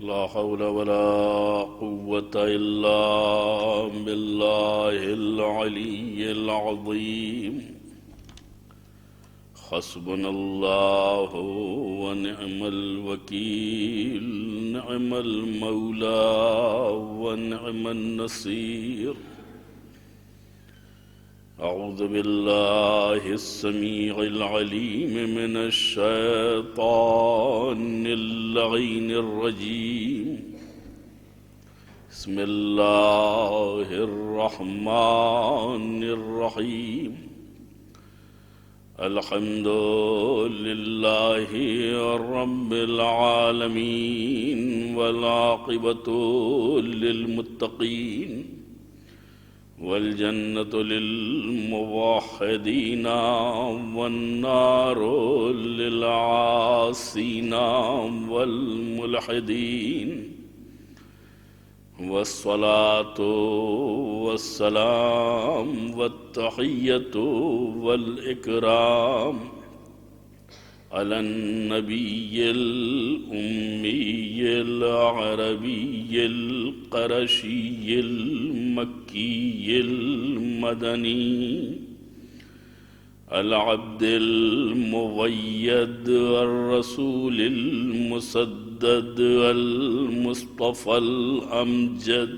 لا حول ولا قوة إلا بالله العلي العظيم. حسبنا الله ونعم الوكيل، نعم المولى ونعم النصير. أعوذ بالله السميع العليم من الشيطان اللعين الرجيم. بسم الله الرحمن الرحيم. الحمد لله رب العالمين والعاقبة للمتقين والجنة للموحدين والنار للعاصين والملحدين، والصلاة والسلام والتحية والإكرام على النبي الأمي العربي القرشي المكي المدني العبد المغيد الرسول المسدد المصطفى الأمجد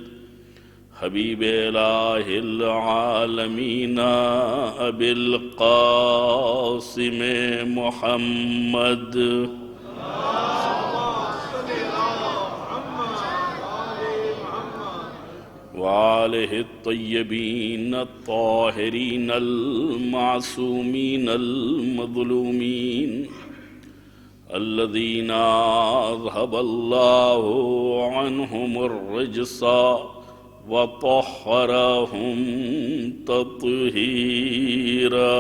حبيب إله العالمين أبي القاسم محمد وآله الطيبين الطاهرين المعصومين المظلومين الذين أذهب الله عنهم الرجس وطهرهم تطهيرا.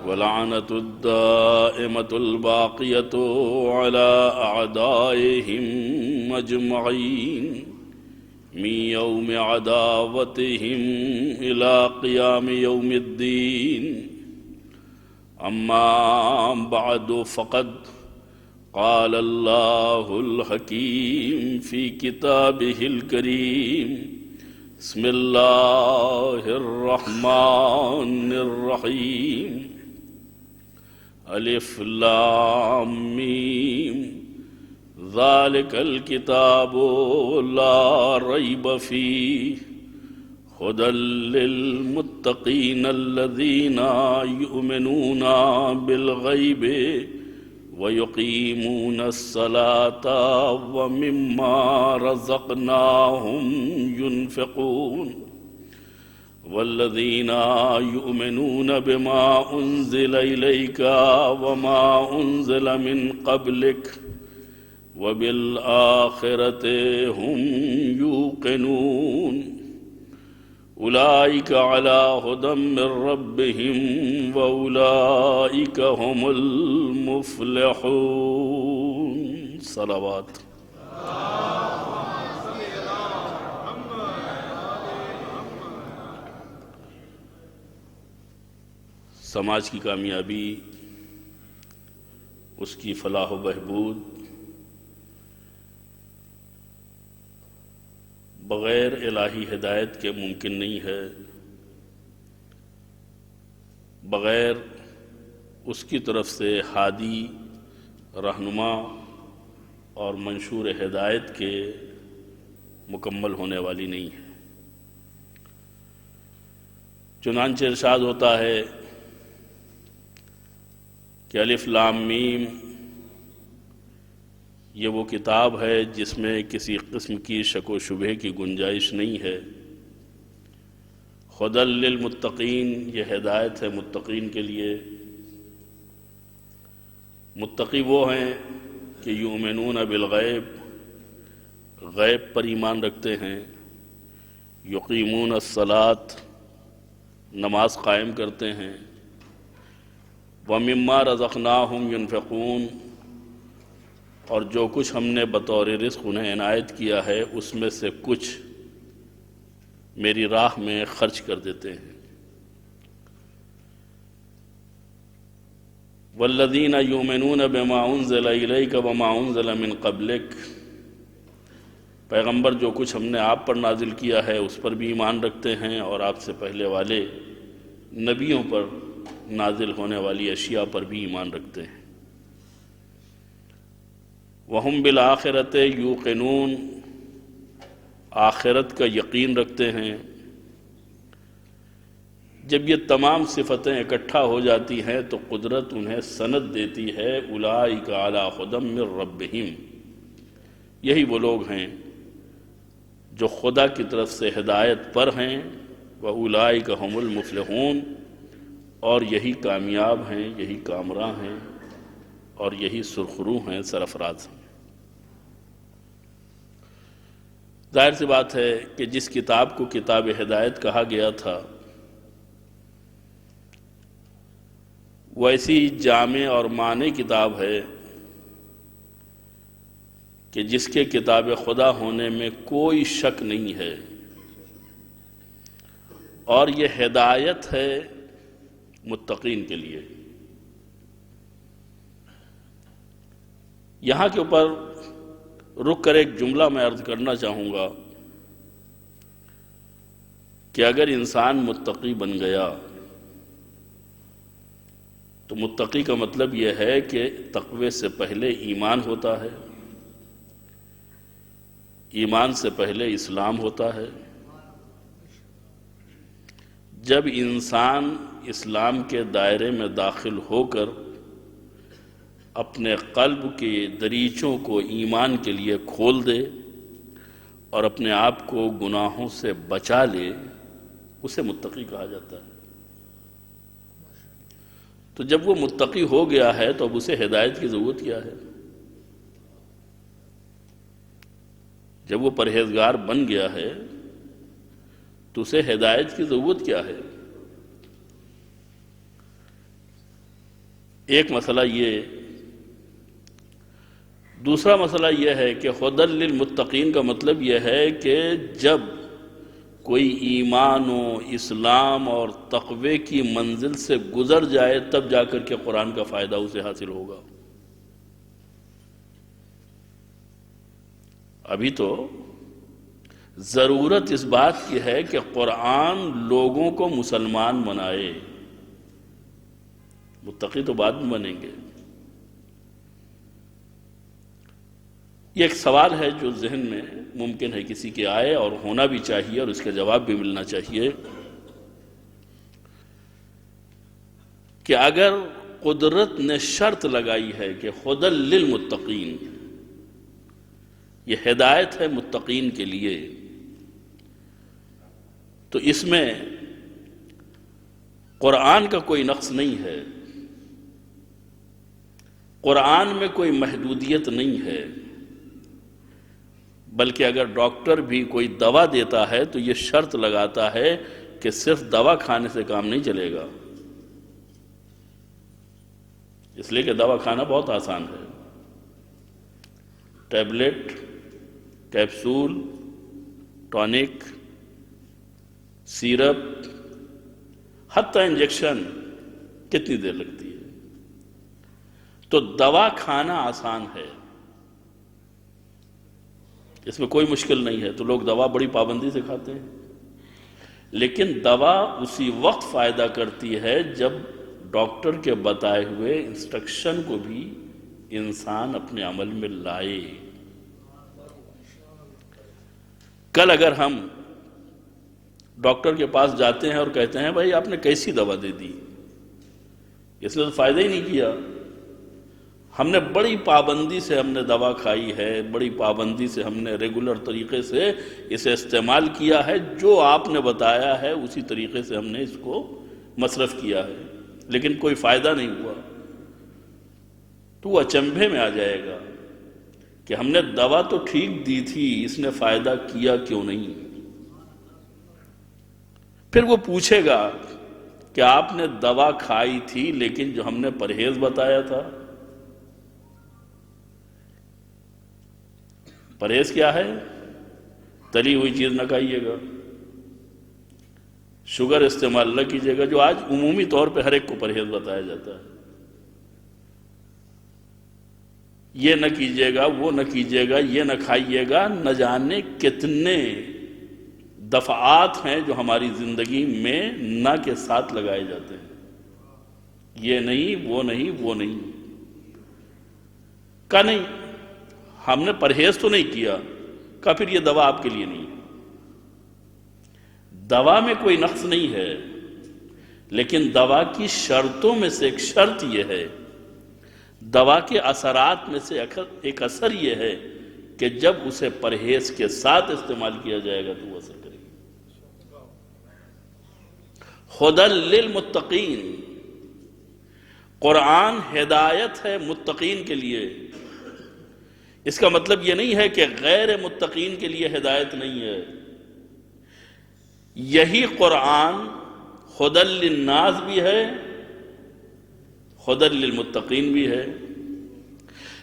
ولعنة الدائمة الباقية على أعدائهم أجمعين من يوم عداوتهم إلى قيام يوم الدين. أما بعد، فقد قال الله الحكيم في كتابه الكريم. بسم الله الرحمن الرحيم. ألف لام ميم. ذلك الكتاب لا ريب فيه هدى للمتقين الذين يؤمنون بالغيب ويقيمون الصلاة ومما رزقناهم ينفقون والذين يؤمنون بما أنزل إليك وما أنزل من قبلك وبالآخرة هم يوقنون. أولئك على هدى من ربهم وأولئك هم المفلحون. صلوات. سماج کی کامیابی، اس کی فلاح و بہبود بغیر الہی ہدایت کے ممکن نہیں ہے، بغیر اس کی طرف سے ہادی رہنما اور منشور ہدایت کے مکمل ہونے والی نہیں ہے۔ چنانچہ ارشاد ہوتا ہے کہ الف لام میم یہ وہ کتاب ہے جس میں کسی قسم کی شک و شبہ کی گنجائش نہیں ہے۔ ہدی للمتقین، یہ ہدایت ہے متقین کے لیے۔ متقی وہ ہیں کہ یؤمنون بالغیب، غیب پر ایمان رکھتے ہیں، یقیمون الصلاۃ، نماز قائم کرتے ہیں، وَمِمَّا رَزَقْنَاهُمْ يُنْفِقُونَ، اور جو کچھ ہم نے بطور رزق انہیں عنایت کیا ہے اس میں سے کچھ میری راہ میں خرچ کر دیتے ہیں۔ والذین یؤمنون بما انزل الیک وما انزل من قبلک، پیغمبر جو کچھ ہم نے آپ پر نازل کیا ہے اس پر بھی ایمان رکھتے ہیں، اور آپ سے پہلے والے نبیوں پر نازل ہونے والی اشیاء پر بھی ایمان رکھتے ہیں۔ وَهُمْ بِالْآخِرَةِ يُوقِنُونَ، آخرت کا یقین رکھتے ہیں۔ جب یہ تمام صفتیں اکٹھا ہو جاتی ہیں تو قدرت انہیں سند دیتی ہے، اولئک علی ھدی من ربہم، یہی وہ لوگ ہیں جو خدا کی طرف سے ہدایت پر ہیں، وَأُولَئِكَ هُمُ الْمُفْلِحُونَ، اور یہی کامیاب ہیں، یہی کامراں ہیں، اور یہی سرخرو ہیں، سرفراز ہیں۔ ظاہر سی بات ہے کہ جس کتاب کو کتاب ہدایت کہا گیا تھا وہ ایسی جامع اور معنی کتاب ہے کہ جس کے کتاب خدا ہونے میں کوئی شک نہیں ہے، اور یہ ہدایت ہے متقین کے لیے۔ یہاں کے اوپر رک کر ایک جملہ میں عرض کرنا چاہوں گا کہ اگر انسان متقی بن گیا تو متقی کا مطلب یہ ہے کہ تقوی سے پہلے ایمان ہوتا ہے، ایمان سے پہلے اسلام ہوتا ہے۔ جب انسان اسلام کے دائرے میں داخل ہو کر اپنے قلب کے دریچوں کو ایمان کے لیے کھول دے اور اپنے آپ کو گناہوں سے بچا لے، اسے متقی کہا جاتا ہے۔ تو جب وہ متقی ہو گیا ہے تو اب اسے ہدایت کی ضرورت کیا ہے؟ جب وہ پرہیزگار بن گیا ہے تو اسے ہدایت کی ضرورت کیا ہے؟ ایک مسئلہ یہ۔ دوسرا مسئلہ یہ ہے کہ ھدی للمتقین کا مطلب یہ ہے کہ جب کوئی ایمان و اسلام اور تقوی کی منزل سے گزر جائے تب جا کر کے قرآن کا فائدہ اسے حاصل ہوگا۔ ابھی تو ضرورت اس بات کی ہے کہ قرآن لوگوں کو مسلمان بنائے، متقی تو بعد میں بنیں گے۔ یہ ایک سوال ہے جو ذہن میں ممکن ہے کسی کے آئے، اور ہونا بھی چاہیے، اور اس کا جواب بھی ملنا چاہیے کہ اگر قدرت نے شرط لگائی ہے کہ ھدی للمتقین، یہ ہدایت ہے متقین کے لیے، تو اس میں قرآن کا کوئی نقص نہیں ہے، قرآن میں کوئی محدودیت نہیں ہے، بلکہ اگر ڈاکٹر بھی کوئی دوا دیتا ہے تو یہ شرط لگاتا ہے کہ صرف دوا کھانے سے کام نہیں چلے گا، اس لیے کہ دوا کھانا بہت آسان ہے۔ ٹیبلٹ، کیپسول، ٹونک، سیرپ، حتیٰ انجیکشن کتنی دیر لگتی ہے؟ تو دوا کھانا آسان ہے، اس میں کوئی مشکل نہیں ہے، تو لوگ دوا بڑی پابندی سے کھاتے ہیں۔ لیکن دوا اسی وقت فائدہ کرتی ہے جب ڈاکٹر کے بتائے ہوئے انسٹرکشن کو بھی انسان اپنے عمل میں لائے۔ کل اگر ہم ڈاکٹر کے پاس جاتے ہیں اور کہتے ہیں بھائی آپ نے کیسی دوا دے دی، اس نے تو فائدہ ہی نہیں کیا، ہم نے بڑی پابندی سے ہم نے دوا کھائی ہے، بڑی پابندی سے ہم نے ریگولر طریقے سے اسے استعمال کیا ہے، جو آپ نے بتایا ہے اسی طریقے سے ہم نے اس کو مصرف کیا ہے، لیکن کوئی فائدہ نہیں ہوا، تو وہ اچنبھے میں آ جائے گا کہ ہم نے دوا تو ٹھیک دی تھی، اس نے فائدہ کیا کیوں نہیں؟ پھر وہ پوچھے گا کہ آپ نے دوا کھائی تھی لیکن جو ہم نے پرہیز بتایا تھا، پرہیز کیا ہے؟ تلی ہوئی چیز نہ کھائیے گا، شوگر استعمال نہ کیجیے گا، جو آج عمومی طور پہ ہر ایک کو پرہیز بتایا جاتا ہے۔ یہ نہ کیجیے گا، وہ نہ کیجیے گا، یہ نہ کھائیے گا، نہ جانے کتنے دفعات ہیں جو ہماری زندگی میں نہ کے ساتھ لگائے جاتے ہیں۔ یہ نہیں، وہ نہیں، وہ نہیں کہا نہیں، ہم نے پرہیز تو نہیں کیا، کہا پھر یہ دوا آپ کے لیے نہیں ہے۔ دوا میں کوئی نقص نہیں ہے، لیکن دوا کی شرطوں میں سے ایک شرط یہ ہے، دوا کے اثرات میں سے ایک اثر یہ ہے کہ جب اسے پرہیز کے ساتھ استعمال کیا جائے گا تو وہ اثر کرے گی۔ ہدی للمتقین، قرآن ہدایت ہے متقین کے لیے۔ اس کا مطلب یہ نہیں ہے کہ غیر متقین کے لیے ہدایت نہیں ہے۔ یہی قرآن ہدی للناس بھی ہے، ہدی للمتقین بھی ہے،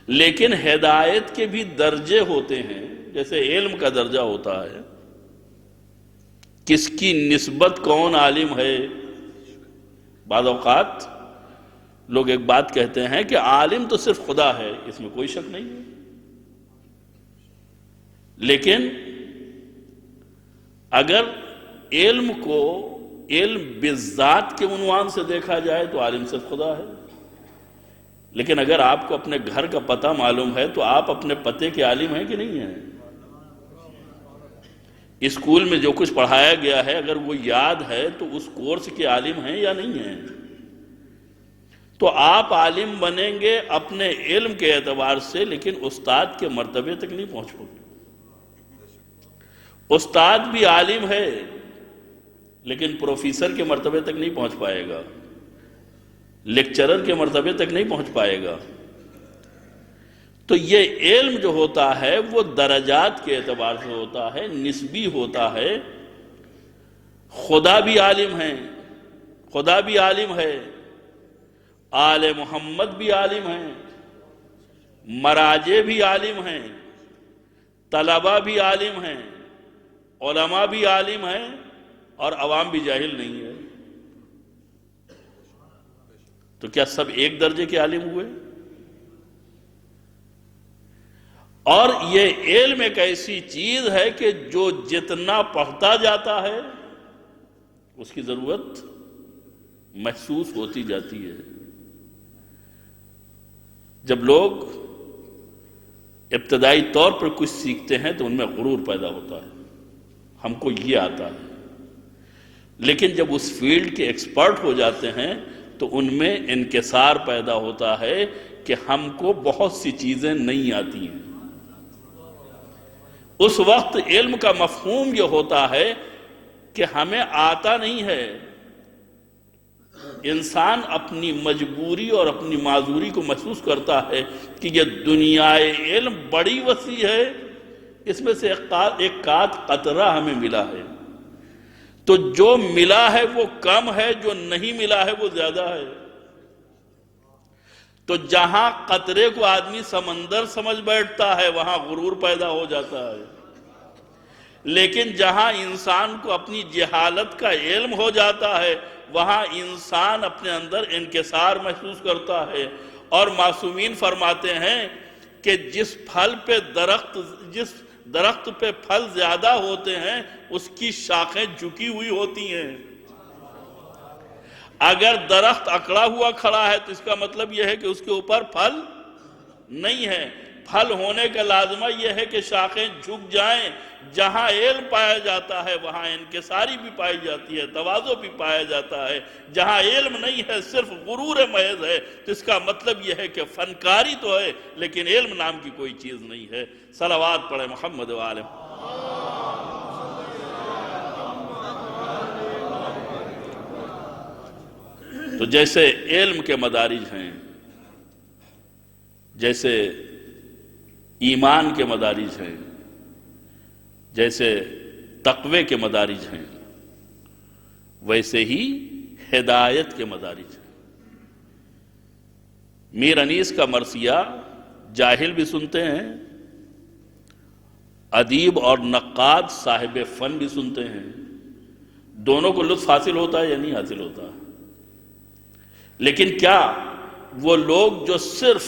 لیکن ہدایت کے بھی درجے ہوتے ہیں۔ جیسے علم کا درجہ ہوتا ہے، کس کی نسبت کون عالم ہے۔ بعض اوقات لوگ ایک بات کہتے ہیں کہ عالم تو صرف خدا ہے، اس میں کوئی شک نہیں ہے، لیکن اگر علم کو علم بالذات کے عنوان سے دیکھا جائے تو عالم صرف خدا ہے۔ لیکن اگر آپ کو اپنے گھر کا پتہ معلوم ہے تو آپ اپنے پتے کے عالم ہیں کہ نہیں ہیں؟ اسکول میں جو کچھ پڑھایا گیا ہے اگر وہ یاد ہے تو اس کورس کے عالم ہیں یا نہیں ہیں؟ تو آپ عالم بنیں گے اپنے علم کے اعتبار سے، لیکن استاد کے مرتبے تک نہیں پہنچو گے۔ استاد بھی عالم ہے لیکن پروفیسر کے مرتبے تک نہیں پہنچ پائے گا، لیکچرر کے مرتبے تک نہیں پہنچ پائے گا۔ تو یہ علم جو ہوتا ہے وہ درجات کے اعتبار سے ہوتا ہے، نسبی ہوتا ہے۔ خدا بھی عالم ہے، خدا بھی عالم ہے، آل محمد بھی عالم ہیں، مراجع بھی عالم ہیں، طلبہ بھی عالم ہیں، علماء بھی عالم ہیں، اور عوام بھی جاہل نہیں ہے۔ تو کیا سب ایک درجے کے عالم ہوئے؟ اور یہ علم ایک ایسی چیز ہے کہ جو جتنا پڑھتا جاتا ہے اس کی ضرورت محسوس ہوتی جاتی ہے۔ جب لوگ ابتدائی طور پر کچھ سیکھتے ہیں تو ان میں غرور پیدا ہوتا ہے، ہم کو یہ آتا ہے، لیکن جب اس فیلڈ کے ایکسپرٹ ہو جاتے ہیں تو ان میں انکسار پیدا ہوتا ہے کہ ہم کو بہت سی چیزیں نہیں آتی ہیں۔ اس وقت علم کا مفہوم یہ ہوتا ہے کہ ہمیں آتا نہیں ہے۔ انسان اپنی مجبوری اور اپنی معذوری کو محسوس کرتا ہے کہ یہ دنیائے علم بڑی وسیع ہے، اس میں سے ایک قطرہ ہمیں ملا ہے، تو جو ملا ہے وہ کم ہے، جو نہیں ملا ہے وہ زیادہ ہے۔ تو جہاں قطرے کو آدمی سمندر سمجھ بیٹھتا ہے وہاں غرور پیدا ہو جاتا ہے، لیکن جہاں انسان کو اپنی جہالت کا علم ہو جاتا ہے وہاں انسان اپنے اندر انکسار محسوس کرتا ہے۔ اور معصومین فرماتے ہیں کہ جس درخت پہ پھل زیادہ ہوتے ہیں اس کی شاخیں جھکی ہوئی ہوتی ہیں۔ اگر درخت اکڑا ہوا کھڑا ہے تو اس کا مطلب یہ ہے کہ اس کے اوپر پھل نہیں ہے۔ پھل ہونے کا لازمہ یہ ہے کہ شاخیں جھک جائیں۔ جہاں علم پایا جاتا ہے وہاں انکساری بھی پائی جاتی ہے، تواضع بھی پایا جاتا ہے۔ جہاں علم نہیں ہے صرف غرور محض ہے تو اس کا مطلب یہ ہے کہ فنکاری تو ہے لیکن علم نام کی کوئی چیز نہیں ہے۔ صلوات پڑھے محمد و آلہ۔ تو جیسے علم کے مدارج ہیں، جیسے ایمان کے مدارج ہیں، جیسے تقوی کے مدارج ہیں، ویسے ہی ہدایت کے مدارج ہیں۔ میر انیس کا مرثیہ جاہل بھی سنتے ہیں، ادیب اور نقاد صاحب فن بھی سنتے ہیں، دونوں کو لطف حاصل ہوتا ہے یا نہیں حاصل ہوتا؟ لیکن کیا وہ لوگ جو صرف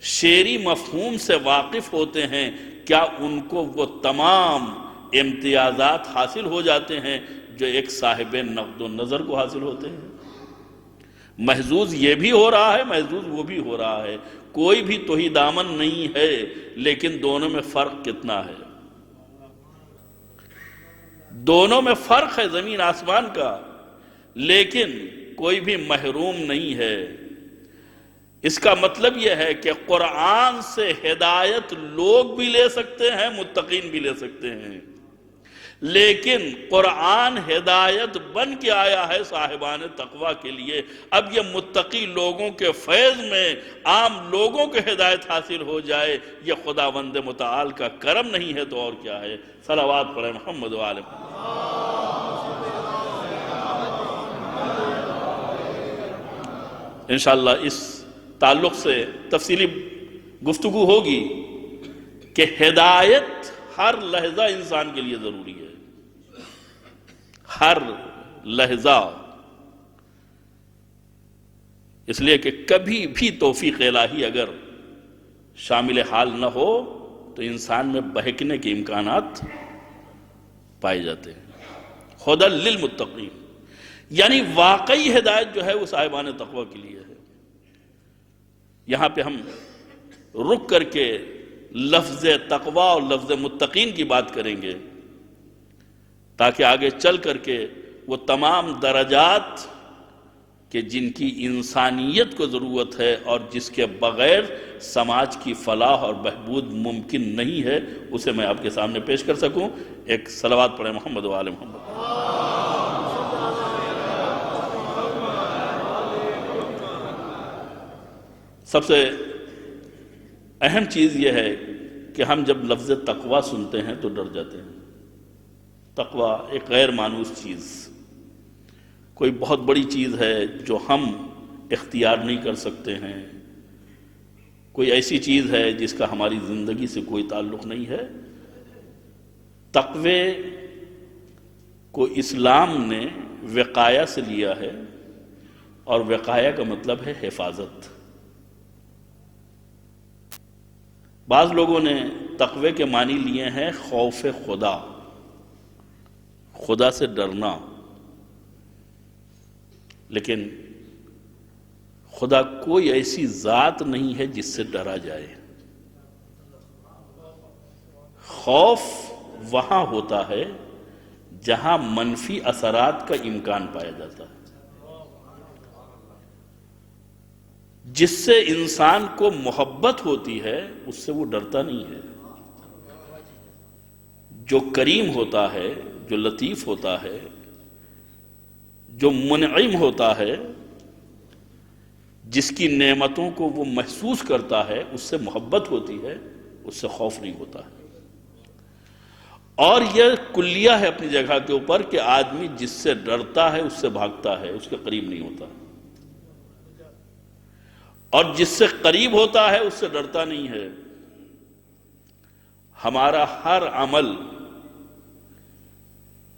شعری مفہوم سے واقف ہوتے ہیں، کیا ان کو وہ تمام امتیازات حاصل ہو جاتے ہیں جو ایک صاحب نقد و نظر کو حاصل ہوتے ہیں؟ محظوظ یہ بھی ہو رہا ہے، محظوظ وہ بھی ہو رہا ہے، کوئی بھی تہی دامن نہیں ہے، لیکن دونوں میں فرق کتنا ہے؟ دونوں میں فرق ہے زمین آسمان کا، لیکن کوئی بھی محروم نہیں ہے۔ اس کا مطلب یہ ہے کہ قرآن سے ہدایت لوگ بھی لے سکتے ہیں، متقین بھی لے سکتے ہیں، لیکن قرآن ہدایت بن کے آیا ہے صاحبان تقوی کے لیے۔ اب یہ متقی لوگوں کے فیض میں عام لوگوں کو ہدایت حاصل ہو جائے، یہ خداوند متعال کا کرم نہیں ہے تو اور کیا ہے؟ صلوات پڑھیں محمد و آل محمد۔ انشاءاللہ اس تعلق سے تفصیلی گفتگو ہوگی کہ ہدایت ہر لحظہ انسان کے لیے ضروری ہے، ہر لحظہ، اس لیے کہ کبھی بھی توفیق الہی اگر شامل حال نہ ہو تو انسان میں بہکنے کے امکانات پائے جاتے ہیں۔ ہدی للمتقین، یعنی واقعی ہدایت جو ہے وہ صاحبان تقوی کے لیے ہے۔ یہاں پہ ہم رک کر کے لفظ تقوی اور لفظ متقین کی بات کریں گے تاکہ آگے چل کر کے وہ تمام درجات کہ جن کی انسانیت کو ضرورت ہے اور جس کے بغیر سماج کی فلاح اور بہبود ممکن نہیں ہے، اسے میں آپ کے سامنے پیش کر سکوں۔ ایک صلوات پڑھیں محمد و آل محمد۔ سب سے اہم چیز یہ ہے کہ ہم جب لفظ تقوی سنتے ہیں تو ڈر جاتے ہیں۔ تقوی ایک غیر مانوس چیز، کوئی بہت بڑی چیز ہے جو ہم اختیار نہیں کر سکتے ہیں، کوئی ایسی چیز ہے جس کا ہماری زندگی سے کوئی تعلق نہیں ہے۔ تقوی کو اسلام نے وقایہ سے لیا ہے، اور وقایہ کا مطلب ہے حفاظت۔ بعض لوگوں نے تقوی کے معنی لیے ہیں خوف خدا، خدا سے ڈرنا، لیکن خدا کوئی ایسی ذات نہیں ہے جس سے ڈرا جائے۔ خوف وہاں ہوتا ہے جہاں منفی اثرات کا امکان پایا جاتا ہے۔ جس سے انسان کو محبت ہوتی ہے اس سے وہ ڈرتا نہیں ہے۔ جو کریم ہوتا ہے، جو لطیف ہوتا ہے، جو منعم ہوتا ہے، جس کی نعمتوں کو وہ محسوس کرتا ہے، اس سے محبت ہوتی ہے، اس سے خوف نہیں ہوتا ہے۔ اور یہ کلیہ ہے اپنی جگہ کے اوپر کہ آدمی جس سے ڈرتا ہے اس سے بھاگتا ہے، اس کے قریب نہیں ہوتا، اور جس سے قریب ہوتا ہے اس سے ڈرتا نہیں ہے۔ ہمارا ہر عمل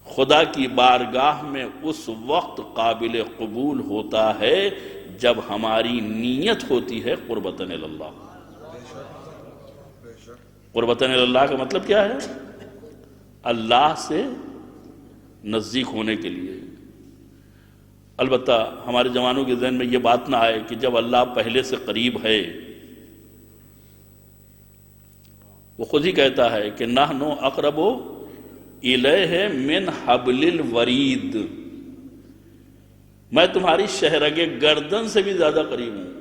خدا کی بارگاہ میں اس وقت قابل قبول ہوتا ہے جب ہماری نیت ہوتی ہے قربتاً اللہ۔ قربتاً اللہ کا مطلب کیا ہے؟ اللہ سے نزدیک ہونے کے لیے۔ البتہ ہمارے جوانوں کے ذہن میں یہ بات نہ آئے کہ جب اللہ پہلے سے قریب ہے، وہ خود ہی کہتا ہے کہ نحن اقرب الیہ من حبل الورید، میں تمہاری شہرگ گردن سے بھی زیادہ قریب ہوں۔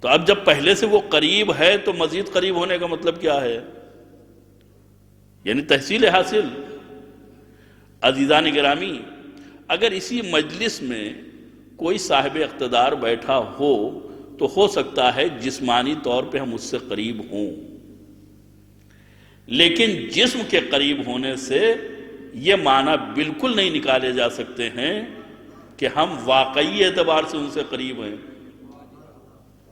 تو اب جب پہلے سے وہ قریب ہے تو مزید قریب ہونے کا مطلب کیا ہے؟ یعنی تحصیل حاصل۔ عزیزان گرامی، اگر اسی مجلس میں کوئی صاحب اقتدار بیٹھا ہو تو ہو سکتا ہے جسمانی طور پہ ہم اس سے قریب ہوں، لیکن جسم کے قریب ہونے سے یہ معنی بالکل نہیں نکالے جا سکتے ہیں کہ ہم واقعی اعتبار سے ان سے قریب ہیں۔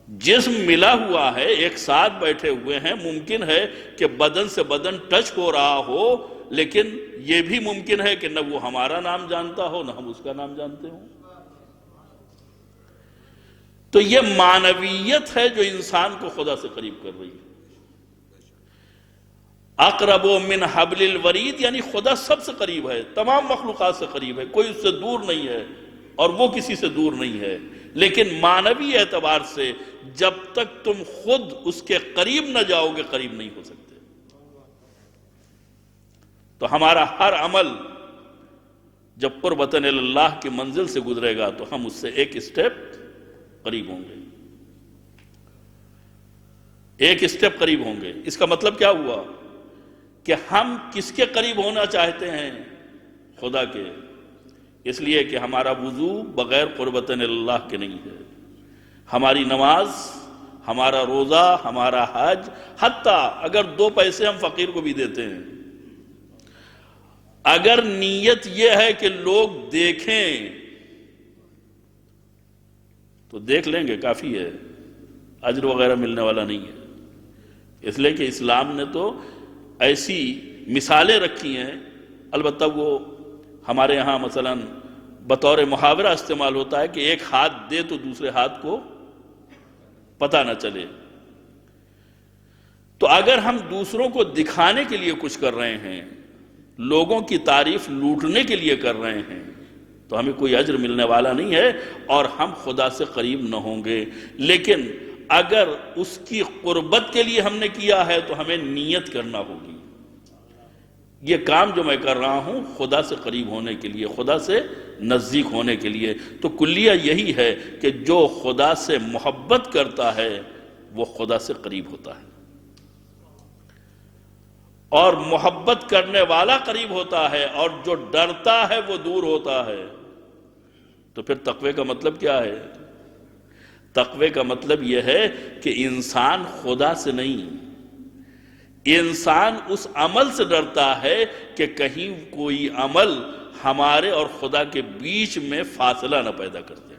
جسم ملا ہوا ہے، ایک ساتھ بیٹھے ہوئے ہیں، ممکن ہے کہ بدن سے بدن ٹچ ہو رہا ہو، لیکن یہ بھی ممکن ہے کہ نہ وہ ہمارا نام جانتا ہو نہ ہم اس کا نام جانتے ہوں۔ تو یہ معنویت ہے جو انسان کو خدا سے قریب کر رہی ہے۔ اقرب من حبل الورید، یعنی خدا سب سے قریب ہے، تمام مخلوقات سے قریب ہے، کوئی اس سے دور نہیں ہے اور وہ کسی سے دور نہیں ہے، لیکن معنوی اعتبار سے جب تک تم خود اس کے قریب نہ جاؤ گے قریب نہیں ہو سکتے۔ تو ہمارا ہر عمل جب قربتاً اللہ کی منزل سے گزرے گا تو ہم اس سے ایک اسٹیپ قریب ہوں گے، ایک اسٹیپ قریب ہوں گے۔ اس کا مطلب کیا ہوا کہ ہم کس کے قریب ہونا چاہتے ہیں؟ خدا کے۔ اس لیے کہ ہمارا وضو بغیر قربتاً اللہ کے نہیں ہے، ہماری نماز، ہمارا روزہ، ہمارا حج، حتیٰ اگر 2 پیسے ہم فقیر کو بھی دیتے ہیں، اگر نیت یہ ہے کہ لوگ دیکھیں تو دیکھ لیں گے، کافی ہے، اجر وغیرہ ملنے والا نہیں ہے۔ اس لیے کہ اسلام نے تو ایسی مثالیں رکھی ہیں، البتہ وہ ہمارے ہاں مثلا بطور محاورہ استعمال ہوتا ہے کہ ایک ہاتھ دے تو دوسرے ہاتھ کو پتہ نہ چلے۔ تو اگر ہم دوسروں کو دکھانے کے لیے کچھ کر رہے ہیں، لوگوں کی تعریف لوٹنے کے لیے کر رہے ہیں، تو ہمیں کوئی اجر ملنے والا نہیں ہے اور ہم خدا سے قریب نہ ہوں گے۔ لیکن اگر اس کی قربت کے لیے ہم نے کیا ہے تو ہمیں نیت کرنا ہوگی، یہ کام جو میں کر رہا ہوں خدا سے قریب ہونے کے لیے، خدا سے نزدیک ہونے کے لیے۔ تو کلیہ یہی ہے کہ جو خدا سے محبت کرتا ہے وہ خدا سے قریب ہوتا ہے، اور محبت کرنے والا قریب ہوتا ہے، اور جو ڈرتا ہے وہ دور ہوتا ہے۔ تو پھر تقوی کا مطلب کیا ہے؟ تقوی کا مطلب یہ ہے کہ انسان خدا سے نہیں، انسان اس عمل سے ڈرتا ہے کہ کہیں کوئی عمل ہمارے اور خدا کے بیچ میں فاصلہ نہ پیدا کر دے۔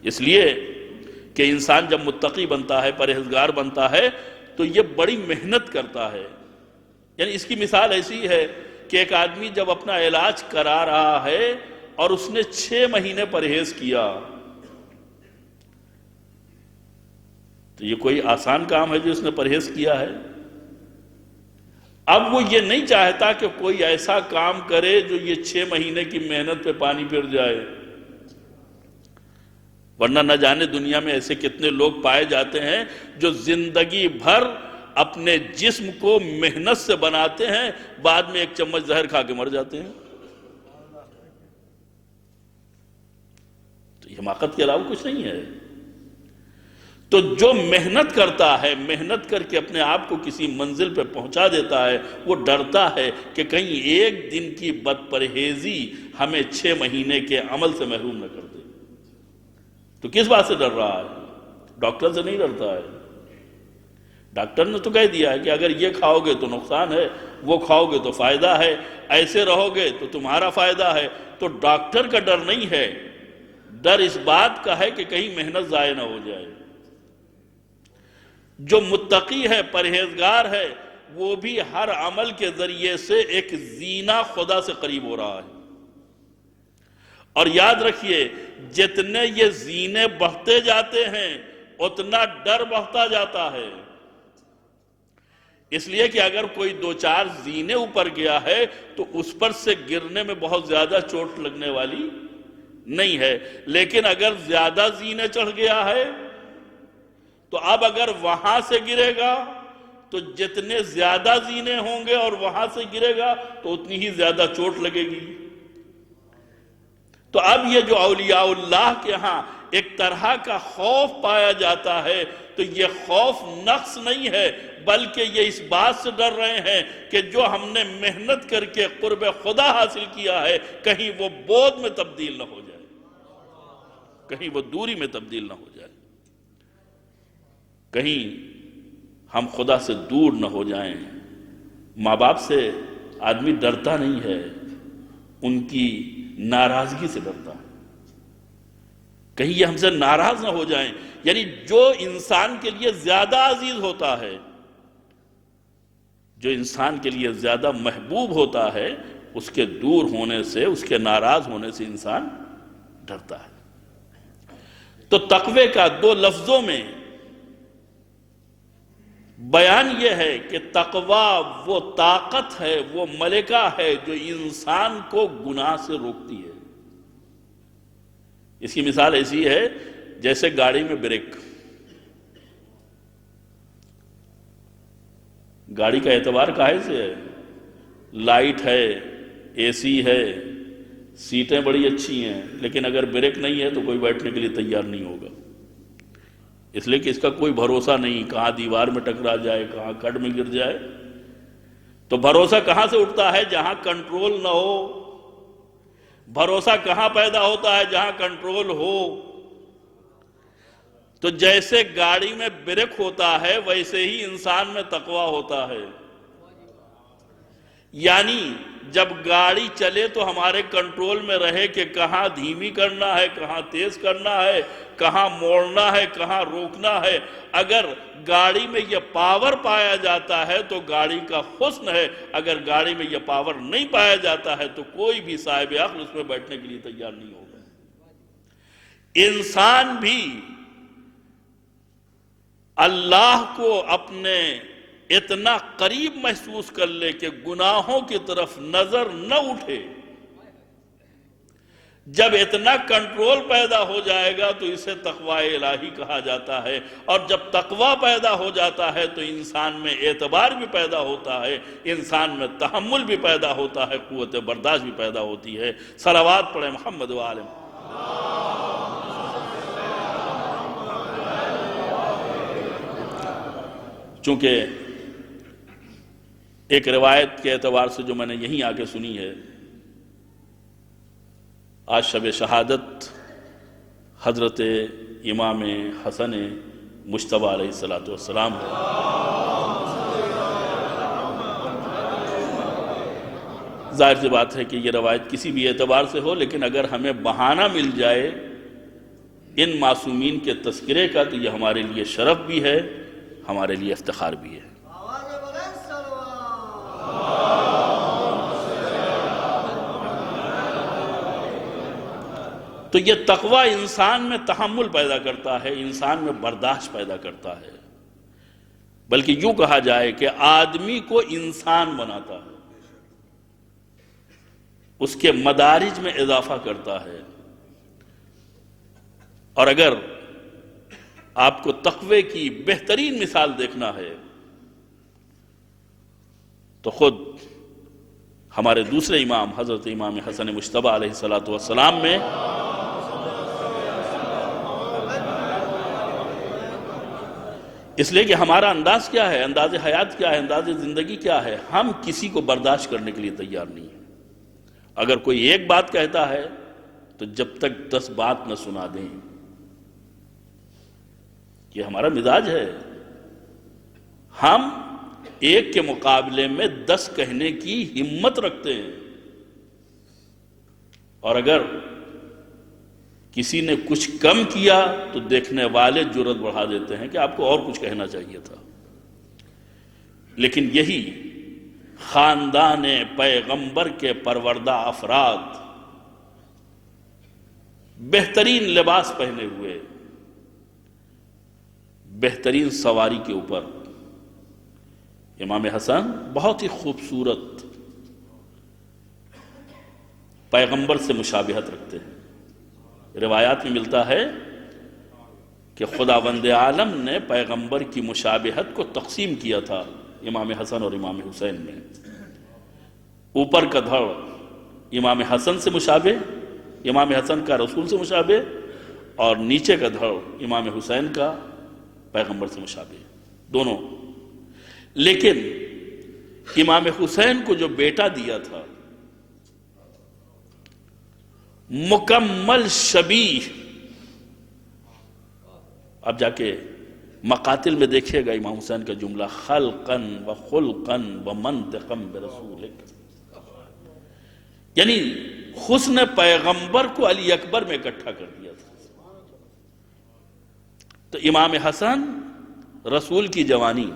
اس لیے کہ انسان جب متقی بنتا ہے، پرہیزگار بنتا ہے، تو یہ بڑی محنت کرتا ہے۔ یعنی اس کی مثال ایسی ہے کہ ایک آدمی جب اپنا علاج کرا رہا ہے اور اس نے 6 مہینے پرہیز کیا، تو یہ کوئی آسان کام ہے جو اس نے پرہیز کیا ہے؟ اب وہ یہ نہیں چاہتا کہ کوئی ایسا کام کرے جو یہ 6 مہینے کی محنت پہ پانی پھر جائے، ورنہ نہ جانے دنیا میں ایسے کتنے لوگ پائے جاتے ہیں جو زندگی بھر اپنے جسم کو محنت سے بناتے ہیں، بعد میں 1 چمچ زہر کھا کے مر جاتے ہیں۔ تو یہ حماقت کے علاوہ کچھ نہیں ہے۔ تو جو محنت کرتا ہے، محنت کر کے اپنے آپ کو کسی منزل پہ پہنچا دیتا ہے، وہ ڈرتا ہے کہ کہیں ایک دن کی بد پرہیزی ہمیں 6 مہینے کے عمل سے محروم نہ کر دے۔ تو کس بات سے ڈر رہا ہے؟ ڈاکٹر سے نہیں ڈرتا ہے۔ ڈاکٹر نے تو کہہ دیا ہے کہ اگر یہ کھاؤ گے تو نقصان ہے، وہ کھاؤ گے تو فائدہ ہے، ایسے رہو گے تو تمہارا فائدہ ہے۔ تو ڈاکٹر کا ڈر نہیں ہے، ڈر اس بات کا ہے کہ کہیں محنت ضائع نہ ہو جائے۔ جو متقی ہے، پرہیزگار ہے، وہ بھی ہر عمل کے ذریعے سے ایک زینہ خدا سے قریب ہو رہا ہے۔ اور یاد رکھیے، جتنے یہ زینے بڑھتے جاتے ہیں اتنا ڈر بڑھتا جاتا ہے۔ اس لیے کہ اگر کوئی 2-4 زینے اوپر گیا ہے تو اس پر سے گرنے میں بہت زیادہ چوٹ لگنے والی نہیں ہے، لیکن اگر زیادہ زینے چڑھ گیا ہے تو اب اگر وہاں سے گرے گا تو جتنے زیادہ زینے ہوں گے اور وہاں سے گرے گا تو اتنی ہی زیادہ چوٹ لگے گی۔ تو اب یہ جو اولیاء اللہ کے ہاں ایک طرح کا خوف پایا جاتا ہے، تو یہ خوف نقص نہیں ہے، بلکہ یہ اس بات سے ڈر رہے ہیں کہ جو ہم نے محنت کر کے قرب خدا حاصل کیا ہے کہیں وہ بودھ میں تبدیل نہ ہو جائے، کہیں وہ دوری میں تبدیل نہ ہو جائے، کہیں ہم خدا سے دور نہ ہو جائیں۔ ماں باپ سے آدمی ڈرتا نہیں ہے، ان کی ناراضگی سے ڈرتا ہے، کہیں یہ ہم سے ناراض نہ ہو جائیں۔ یعنی جو انسان کے لیے زیادہ عزیز ہوتا ہے، جو انسان کے لیے زیادہ محبوب ہوتا ہے، اس کے دور ہونے سے، اس کے ناراض ہونے سے انسان ڈرتا ہے۔ تو تقوی کا دو لفظوں میں بیان یہ ہے کہ تقوی وہ طاقت ہے، وہ ملکہ ہے جو انسان کو گناہ سے روکتی ہے۔ اس کی مثال ایسی ہے جیسے گاڑی میں بریک۔ گاڑی کا اعتبار کاہے سے ہے؟ لائٹ ہے، اے سی ہے، سیٹیں بڑی اچھی ہیں، لیکن اگر بریک نہیں ہے تو کوئی بیٹھنے کے لیے تیار نہیں ہوگا، اس لیے کہ اس کا کوئی بھروسہ نہیں، کہاں دیوار میں ٹکرا جائے، کہاں کھڈ میں گر جائے۔ تو بھروسہ کہاں سے اٹھتا ہے؟ جہاں کنٹرول نہ ہو۔ بھروسہ کہاں پیدا ہوتا ہے؟ جہاں کنٹرول ہو۔ تو جیسے گاڑی میں بریک ہوتا ہے ویسے ہی انسان میں تقوی ہوتا ہے۔ یعنی جب گاڑی چلے تو ہمارے کنٹرول میں رہے کہ کہاں دھیمی کرنا ہے، کہاں تیز کرنا ہے، کہاں موڑنا ہے، کہاں روکنا ہے۔ اگر گاڑی میں یہ پاور پایا جاتا ہے تو گاڑی کا حسن ہے، اگر گاڑی میں یہ پاور نہیں پایا جاتا ہے تو کوئی بھی صاحب عقل اس میں بیٹھنے کے لیے تیار نہیں ہوگا۔ انسان بھی اللہ کو اپنے اتنا قریب محسوس کر لے کہ گناہوں کی طرف نظر نہ اٹھے، جب اتنا کنٹرول پیدا ہو جائے گا تو اسے تقوی الہی کہا جاتا ہے۔ اور جب تقوی پیدا ہو جاتا ہے تو انسان میں اعتبار بھی پیدا ہوتا ہے، انسان میں تحمل بھی پیدا ہوتا ہے، قوت برداشت بھی پیدا ہوتی ہے۔ صلوات پڑھیں محمد و آل محمد۔ چونکہ ایک روایت کے اعتبار سے جو میں نے یہیں آگے سنی ہے، آج شب شہادت حضرت امام حسن مجتبی علیہ السلام ہے۔ ظاہر سی بات ہے کہ یہ روایت کسی بھی اعتبار سے ہو، لیکن اگر ہمیں بہانہ مل جائے ان معصومین کے تذکرے کا تو یہ ہمارے لیے شرف بھی ہے، ہمارے لیے افتخار بھی ہے۔ تو یہ تقوی انسان میں تحمل پیدا کرتا ہے، انسان میں برداشت پیدا کرتا ہے، بلکہ یوں کہا جائے کہ آدمی کو انسان بناتا ہے، اس کے مدارج میں اضافہ کرتا ہے۔ اور اگر آپ کو تقوی کی بہترین مثال دیکھنا ہے تو خود ہمارے دوسرے امام حضرت امام حسن مجتبی علیہ السلام میں اس لیے کہ ہمارا انداز کیا ہے، انداز حیات کیا ہے، انداز زندگی کیا ہے؟ ہم کسی کو برداشت کرنے کے لیے تیار نہیں ہیں۔ اگر کوئی ایک بات کہتا ہے تو جب تک 10 بات نہ سنا دیں، یہ ہمارا مزاج ہے۔ ہم ایک کے مقابلے میں 10 کہنے کی ہمت رکھتے ہیں، اور اگر کسی نے کچھ کم کیا تو دیکھنے والے جرأت بڑھا دیتے ہیں کہ آپ کو اور کچھ کہنا چاہیے تھا۔ لیکن یہی خاندان پیغمبر کے پروردہ افراد بہترین لباس پہنے ہوئے، بہترین سواری کے اوپر، امام حسن بہت ہی خوبصورت پیغمبر سے مشابہت رکھتے ہیں۔ روایات میں ملتا ہے کہ خداوند عالم نے پیغمبر کی مشابہت کو تقسیم کیا تھا امام حسن اور امام حسین میں۔ اوپر کا دھڑ امام حسن سے مشابہ، امام حسن کا رسول سے مشابہ، اور نیچے کا دھڑ امام حسین کا پیغمبر سے مشابہ، دونوں۔ لیکن امام حسین کو جو بیٹا دیا تھا مکمل شبیہ، اب جا کے مقاتل میں دیکھیے گا امام حسین کا جملہ، خلقاً و خلقاً و منطقاً برسولک، یعنی حسن پیغمبر کو علی اکبر میں اکٹھا کر دیا تھا۔ تو امام حسن رسول کی جوانی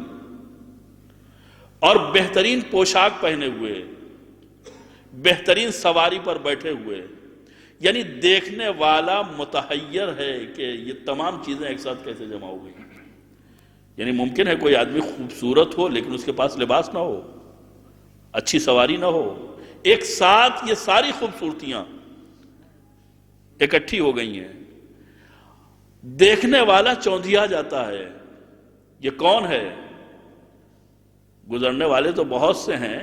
اور بہترین پوشاک پہنے ہوئے، بہترین سواری پر بیٹھے ہوئے، یعنی دیکھنے والا متحیر ہے کہ یہ تمام چیزیں ایک ساتھ کیسے جمع ہو گئی. یعنی ممکن ہے کوئی آدمی خوبصورت ہو لیکن اس کے پاس لباس نہ ہو، اچھی سواری نہ ہو، ایک ساتھ یہ ساری خوبصورتیاں اکٹھی ہو گئی ہیں. دیکھنے والا چوندھیا جاتا ہے، یہ کون ہے؟ گزرنے والے تو بہت سے ہیں،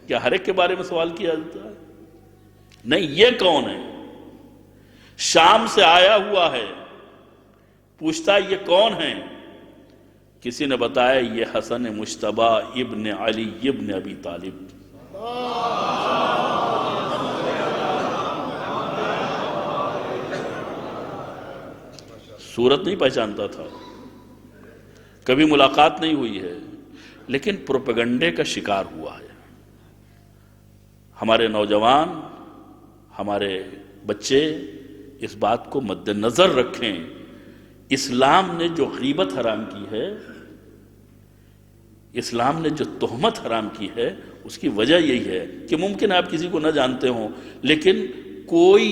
کیا ہر ایک کے بارے میں سوال کیا جاتا ہے؟ نہیں، یہ کون ہے؟ شام سے آیا ہوا ہے، پوچھتا ہے یہ کون ہے؟ کسی نے بتایا یہ حسن مجتبی ابن علی ابن ابی طالب. صورت نہیں پہچانتا تھا، کبھی ملاقات نہیں ہوئی ہے، لیکن پروپیگنڈے کا شکار ہوا ہے. ہمارے نوجوان، ہمارے بچے اس بات کو مد نظر رکھیں. اسلام نے جو غیبت حرام کی ہے، اسلام نے جو تہمت حرام کی ہے، اس کی وجہ یہی ہے کہ ممکن آپ کسی کو نہ جانتے ہوں لیکن کوئی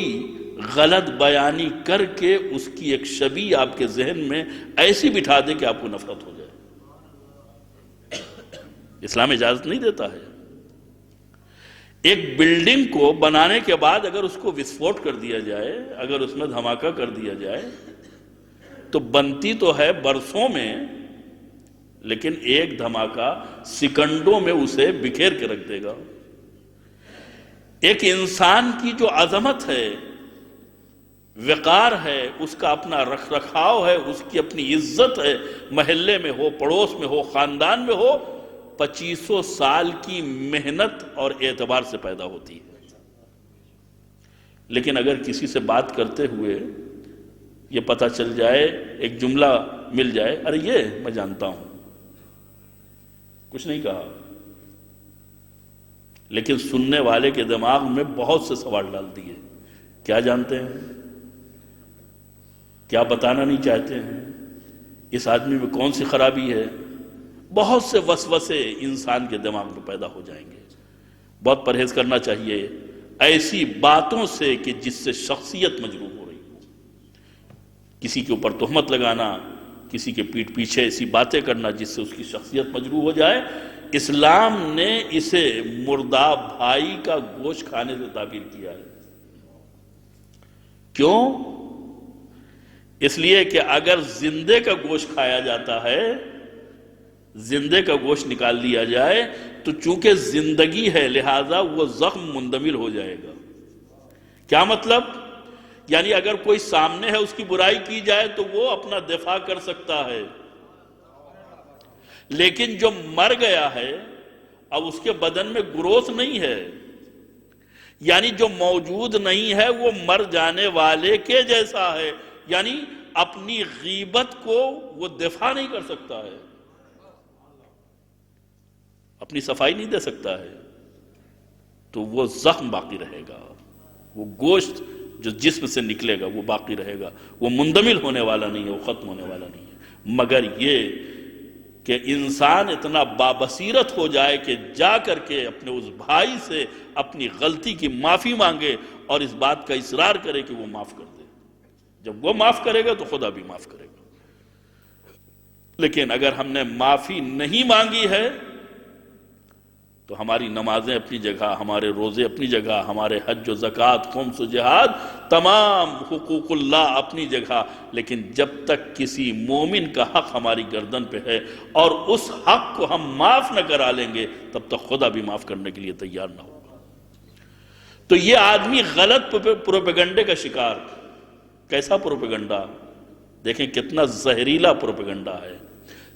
غلط بیانی کر کے اس کی ایک شبیہ آپ کے ذہن میں ایسی بٹھا دے کہ آپ کو نفرت ہو جائے. اسلام اجازت نہیں دیتا ہے. ایک بلڈنگ کو بنانے کے بعد اگر اس کو وسفوٹ کر دیا جائے، اگر اس میں دھماکہ کر دیا جائے تو بنتی تو ہے برسوں میں، لیکن ایک دھماکہ سیکنڈوں میں اسے بکھیر کے رکھ دے گا. ایک انسان کی جو عظمت ہے، وقار ہے، اس کا اپنا رکھ رکھاؤ ہے، اس کی اپنی عزت ہے، محلے میں ہو، پڑوس میں ہو، خاندان میں ہو، 2500 سال کی محنت اور اعتبار سے پیدا ہوتی ہے. لیکن اگر کسی سے بات کرتے ہوئے یہ پتہ چل جائے، ایک جملہ مل جائے، ارے یہ میں جانتا ہوں، کچھ نہیں کہا، لیکن سننے والے کے دماغ میں بہت سے سوال ڈال دیے. کیا جانتے ہیں؟ کیا بتانا نہیں چاہتے ہیں؟ اس آدمی میں کون سی خرابی ہے؟ بہت سے وسوسے انسان کے دماغ میں پیدا ہو جائیں گے. بہت پرہیز کرنا چاہیے ایسی باتوں سے کہ جس سے شخصیت مجروح ہو رہی ہو. کسی کے اوپر تہمت لگانا، کسی کے پیٹھ پیچھے ایسی باتیں کرنا جس سے اس کی شخصیت مجروح ہو جائے، اسلام نے اسے مردہ بھائی کا گوشت کھانے سے تعبیر کیا ہے. کیوں؟ اس لیے کہ اگر زندے کا گوشت کھایا جاتا ہے، زندے کا گوشت نکال لیا جائے تو چونکہ زندگی ہے لہذا وہ زخم مندمل ہو جائے گا. کیا مطلب؟ یعنی اگر کوئی سامنے ہے اس کی برائی کی جائے تو وہ اپنا دفاع کر سکتا ہے، لیکن جو مر گیا ہے اب اس کے بدن میں گروث نہیں ہے، یعنی جو موجود نہیں ہے وہ مر جانے والے کے جیسا ہے، یعنی اپنی غیبت کو وہ دفاع نہیں کر سکتا ہے، اپنی صفائی نہیں دے سکتا ہے، تو وہ زخم باقی رہے گا، وہ گوشت جو جسم سے نکلے گا وہ باقی رہے گا، وہ مندمل ہونے والا نہیں ہے، وہ ختم ہونے والا نہیں ہے. مگر یہ کہ انسان اتنا بابصیرت ہو جائے کہ جا کر کے اپنے اس بھائی سے اپنی غلطی کی معافی مانگے اور اس بات کا اصرار کرے کہ وہ معاف کر دے. جب وہ معاف کرے گا تو خدا بھی معاف کرے گا. لیکن اگر ہم نے معافی نہیں مانگی ہے تو ہماری نمازیں اپنی جگہ، ہمارے روزے اپنی جگہ، ہمارے حج و زکوٰۃ، خمس و جہاد، تمام حقوق اللہ اپنی جگہ، لیکن جب تک کسی مومن کا حق ہماری گردن پہ ہے اور اس حق کو ہم معاف نہ کرا لیں گے تب تک خدا بھی معاف کرنے کے لیے تیار نہ ہوگا. تو یہ آدمی غلط پروپیگنڈے کا شکار. کیسا پروپیگنڈا؟ دیکھیں کتنا زہریلا پروپیگنڈا ہے.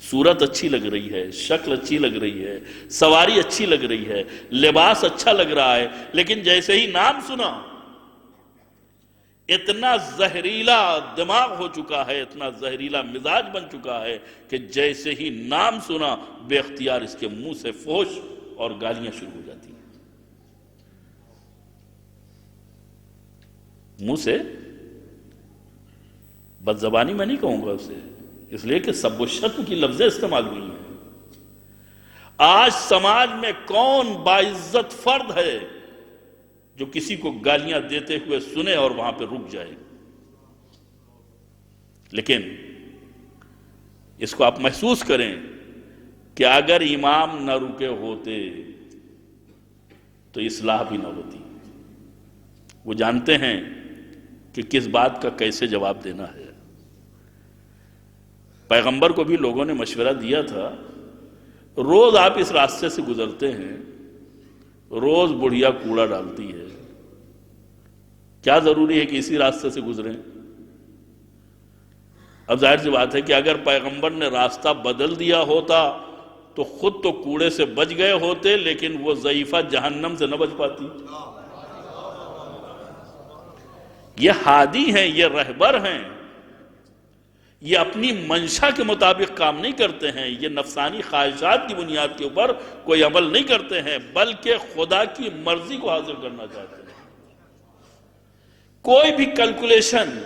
صورت اچھی لگ رہی ہے، شکل اچھی لگ رہی ہے، سواری اچھی لگ رہی ہے، لباس اچھا لگ رہا ہے، لیکن جیسے ہی نام سنا اتنا زہریلا دماغ ہو چکا ہے، اتنا زہریلا مزاج بن چکا ہے کہ جیسے ہی نام سنا بے اختیار اس کے منہ سے فحش اور گالیاں شروع ہو جاتی ہیں. منہ سے بد زبانی میں نہیں کہوں گا اسے، اس لیے کہ سب و شتم کی لفظیں استعمال ہوئی ہیں. آج سماج میں کون باعزت فرد ہے جو کسی کو گالیاں دیتے ہوئے سنے اور وہاں پہ رک جائے. لیکن اس کو آپ محسوس کریں کہ اگر امام نہ رکے ہوتے تو اصلاح بھی نہ ہوتی. وہ جانتے ہیں کہ کس بات کا کیسے جواب دینا ہے. پیغمبر کو بھی لوگوں نے مشورہ دیا تھا، روز آپ اس راستے سے گزرتے ہیں، روز بڑھیا کوڑا ڈالتی ہے، کیا ضروری ہے کہ اسی راستے سے گزریں؟ اب ظاہر سی بات ہے کہ اگر پیغمبر نے راستہ بدل دیا ہوتا تو خود تو کوڑے سے بچ گئے ہوتے، لیکن وہ ضعیفہ جہنم سے نہ بچ پاتی. یہ ہادی ہیں، یہ رہبر ہیں، یہ اپنی منشا کے مطابق کام نہیں کرتے ہیں، یہ نفسانی خواہشات کی بنیاد کے اوپر کوئی عمل نہیں کرتے ہیں، بلکہ خدا کی مرضی کو حاصل کرنا چاہتے ہیں. کوئی بھی کیلکولیشن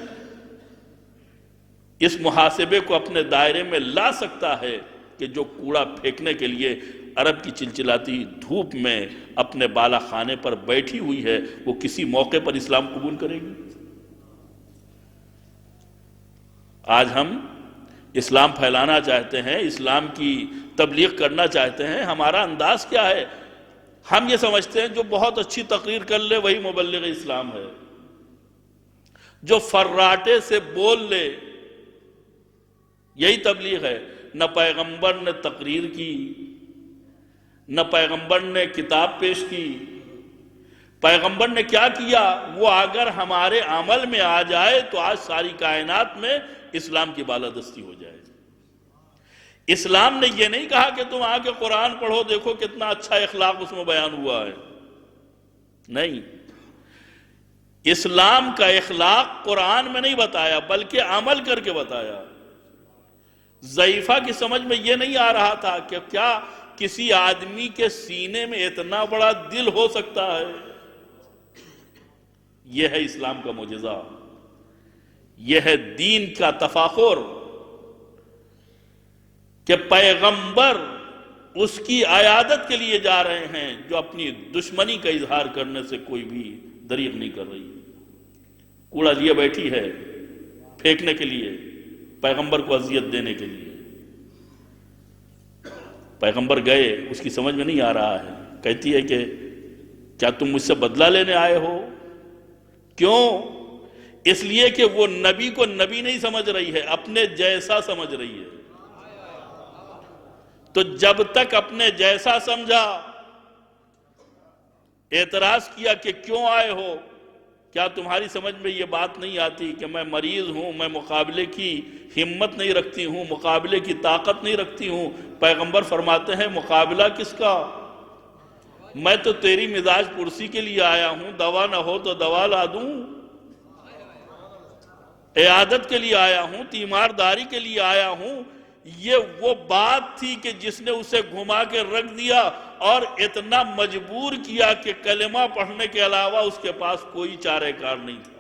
اس محاسبے کو اپنے دائرے میں لا سکتا ہے کہ جو کوڑا پھینکنے کے لیے عرب کی چلچلاتی دھوپ میں اپنے بالا خانے پر بیٹھی ہوئی ہے، وہ کسی موقع پر اسلام قبول کرے گی؟ آج ہم اسلام پھیلانا چاہتے ہیں، اسلام کی تبلیغ کرنا چاہتے ہیں. ہمارا انداز کیا ہے؟ ہم یہ سمجھتے ہیں جو بہت اچھی تقریر کر لے وہی مبلغ اسلام ہے، جو فراٹے سے بول لے یہی تبلیغ ہے. نہ پیغمبر نے تقریر کی، نہ پیغمبر نے کتاب پیش کی. پیغمبر نے کیا کیا؟ وہ اگر ہمارے عمل میں آ جائے تو آج ساری کائنات میں اسلام کی بالادستی ہو جائے. اسلام نے یہ نہیں کہا کہ تم آ کے قرآن پڑھو، دیکھو کتنا اچھا اخلاق اس میں بیان ہوا ہے. نہیں، اسلام کا اخلاق قرآن میں نہیں بتایا بلکہ عمل کر کے بتایا. ضعیفہ کی سمجھ میں یہ نہیں آ رہا تھا کہ کیا کسی آدمی کے سینے میں اتنا بڑا دل ہو سکتا ہے. یہ ہے اسلام کا معجزہ، یہ ہے دین کا تفاخر کہ پیغمبر اس کی عیادت کے لیے جا رہے ہیں جو اپنی دشمنی کا اظہار کرنے سے کوئی بھی دریغ نہیں کر رہی. کوڑا لیے بیٹھی ہے پھینکنے کے لیے، پیغمبر کو اذیت دینے کے لیے. پیغمبر گئے، اس کی سمجھ میں نہیں آ رہا ہے. کہتی ہے کہ کیا تم مجھ سے بدلہ لینے آئے ہو؟ کیوں؟ اس لیے کہ وہ نبی کو نبی نہیں سمجھ رہی ہے، اپنے جیسا سمجھ رہی ہے. تو جب تک اپنے جیسا سمجھا، اعتراض کیا کہ کیوں آئے ہو؟ کیا تمہاری سمجھ میں یہ بات نہیں آتی کہ میں مریض ہوں، میں مقابلے کی ہمت نہیں رکھتی ہوں، مقابلے کی طاقت نہیں رکھتی ہوں؟ پیغمبر فرماتے ہیں مقابلہ کس کا؟ میں تو تیری مزاج پرسی کے لیے آیا ہوں، دوا نہ ہو تو دوا لا دوں، عیادت کے لیے آیا ہوں، تیمارداری کے لیے آیا ہوں. یہ وہ بات تھی کہ جس نے اسے گھما کے رکھ دیا اور اتنا مجبور کیا کہ کلمہ پڑھنے کے علاوہ اس کے پاس کوئی چارہ کار نہیں تھا.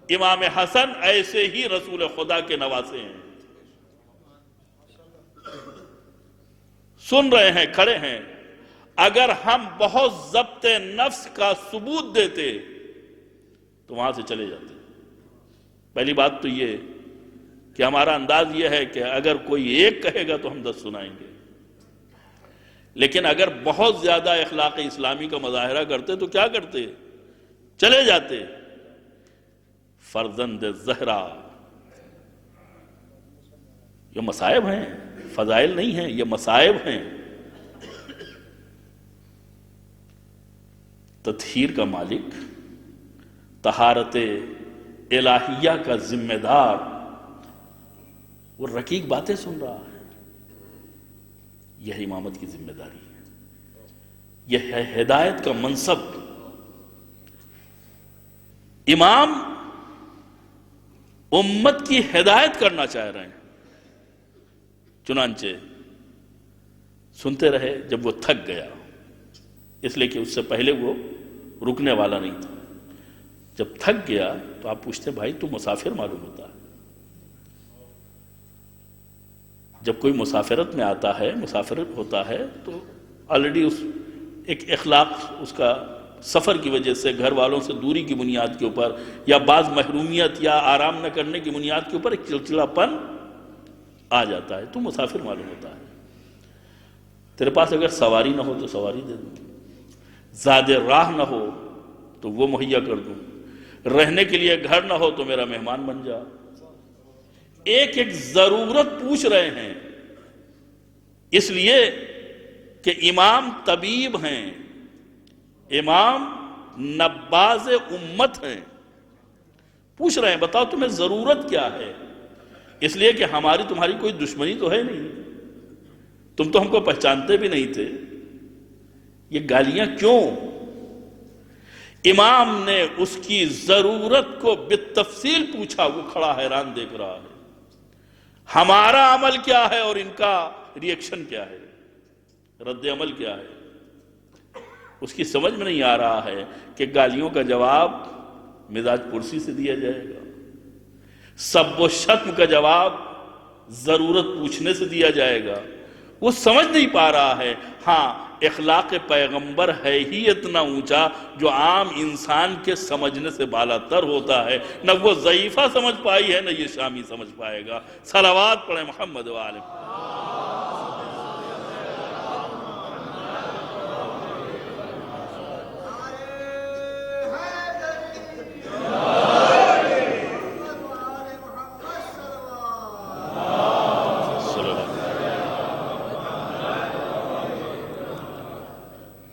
امام حسن ایسے ہی رسول خدا کے نواسے ہیں، سن رہے ہیں، کھڑے ہیں. اگر ہم بہت ضبط نفس کا ثبوت دیتے تو وہاں سے چلے جاتے. پہلی بات تو یہ کہ ہمارا انداز یہ ہے کہ اگر کوئی ایک کہے گا تو ہم 10 سنائیں گے، لیکن اگر بہت زیادہ اخلاق اسلامی کا مظاہرہ کرتے تو کیا کرتے؟ چلے جاتے. فرزند زہرا، یہ مصائب ہیں، فضائل نہیں ہیں، یہ مصائب ہیں. تطہیر کا مالک، طہارت الہیہ کا ذمہ دار، وہ رقیق باتیں سن رہا ہے. یہ امامت کی ذمہ داری ہے، یہ ہے ہدایت کا منصب. امام امت کی ہدایت کرنا چاہ رہے ہیں. چنانچہ سنتے رہے جب وہ تھک گیا، اس لیے کہ اس سے پہلے وہ رکنے والا نہیں تھا. جب تھک گیا تو آپ پوچھتے بھائی تو مسافر معلوم ہوتا ہے. جب کوئی مسافرت میں آتا ہے، مسافر ہوتا ہے تو آلریڈی ایک اخلاق اس کا سفر کی وجہ سے، گھر والوں سے دوری کی بنیاد کے اوپر، یا بعض محرومیت یا آرام نہ کرنے کی بنیاد کے اوپر ایک چڑچڑا پن آ جاتا ہے، تو مسافر معلوم ہوتا ہے۔ تیرے پاس اگر سواری نہ ہو تو سواری دے دوں، زیادہ راہ نہ ہو تو وہ مہیا کر دوں، رہنے کے لیے گھر نہ ہو تو میرا مہمان بن جا۔ ایک ایک ضرورت پوچھ رہے ہیں، اس لیے کہ امام طبیب ہیں، امام نباز امت ہیں، پوچھ رہے ہیں بتاؤ تمہیں ضرورت کیا ہے؟ اس لیے کہ ہماری تمہاری کوئی دشمنی تو ہے نہیں، تم تو ہم کو پہچانتے بھی نہیں تھے، یہ گالیاں کیوں؟ امام نے اس کی ضرورت کو بالتفصیل پوچھا، وہ کھڑا حیران دیکھ رہا ہے، ہمارا عمل کیا ہے اور ان کا ریئیکشن کیا ہے، رد عمل کیا ہے؟ اس کی سمجھ میں نہیں آ رہا ہے کہ گالیوں کا جواب مزاج پرسی سے دیا جائے گا، سب و شتم کا جواب ضرورت پوچھنے سے دیا جائے گا، وہ سمجھ نہیں پا رہا ہے۔ ہاں، اخلاق پیغمبر ہے ہی اتنا اونچا جو عام انسان کے سمجھنے سے بالا تر ہوتا ہے، نہ وہ ضعیفہ سمجھ پائی ہے، نہ یہ شامی سمجھ پائے گا۔ صلوات پڑھیں محمد وآلہ۔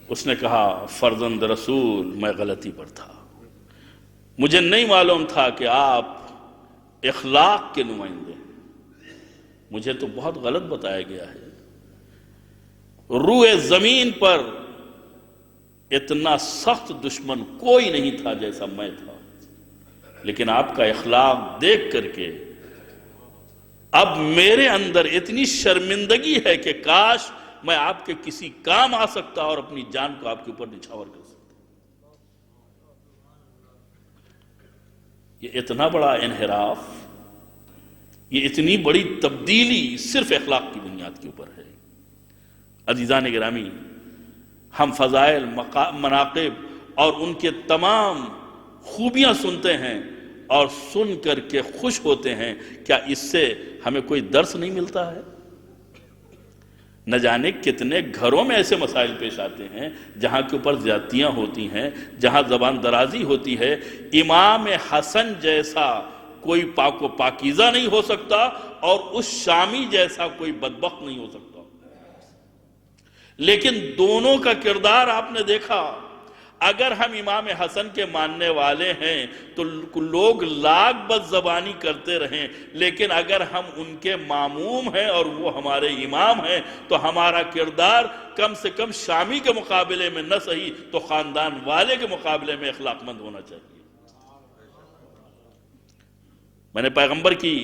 اس نے کہا فرزند رسول میں غلطی پر تھا، مجھے نہیں معلوم تھا کہ آپ اخلاق کے نمائندے ہیں، مجھے تو بہت غلط بتایا گیا ہے، روئے زمین پر اتنا سخت دشمن کوئی نہیں تھا جیسا میں تھا، لیکن آپ کا اخلاق دیکھ کر کے اب میرے اندر اتنی شرمندگی ہے کہ کاش میں آپ کے کسی کام آ سکتا اور اپنی جان کو آپ کے اوپر نچھاور کر سکتا۔ یہ اتنا بڑا انحراف، یہ اتنی بڑی تبدیلی صرف اخلاق کی بنیاد کے اوپر ہے۔ عزیزان گرامی، ہم فضائل، مناقب اور ان کے تمام خوبیاں سنتے ہیں اور سن کر کے خوش ہوتے ہیں، کیا اس سے ہمیں کوئی درس نہیں ملتا ہے؟ نہ جانے کتنے گھروں میں ایسے مسائل پیش آتے ہیں جہاں کے اوپر زیادتیاں ہوتی ہیں، جہاں زبان درازی ہوتی ہے۔ امام حسن جیسا کوئی پاک و پاکیزہ نہیں ہو سکتا اور اس شامی جیسا کوئی بدبخت نہیں ہو سکتا، لیکن دونوں کا کردار آپ نے دیکھا۔ اگر ہم امام حسن کے ماننے والے ہیں تو لوگ لاکھ بد زبانی کرتے رہیں، لیکن اگر ہم ان کے ماموم ہیں اور وہ ہمارے امام ہیں تو ہمارا کردار کم سے کم شامی کے مقابلے میں نہ صحیح تو خاندان والے کے مقابلے میں اخلاق مند ہونا چاہیے۔ میں نے پیغمبر کی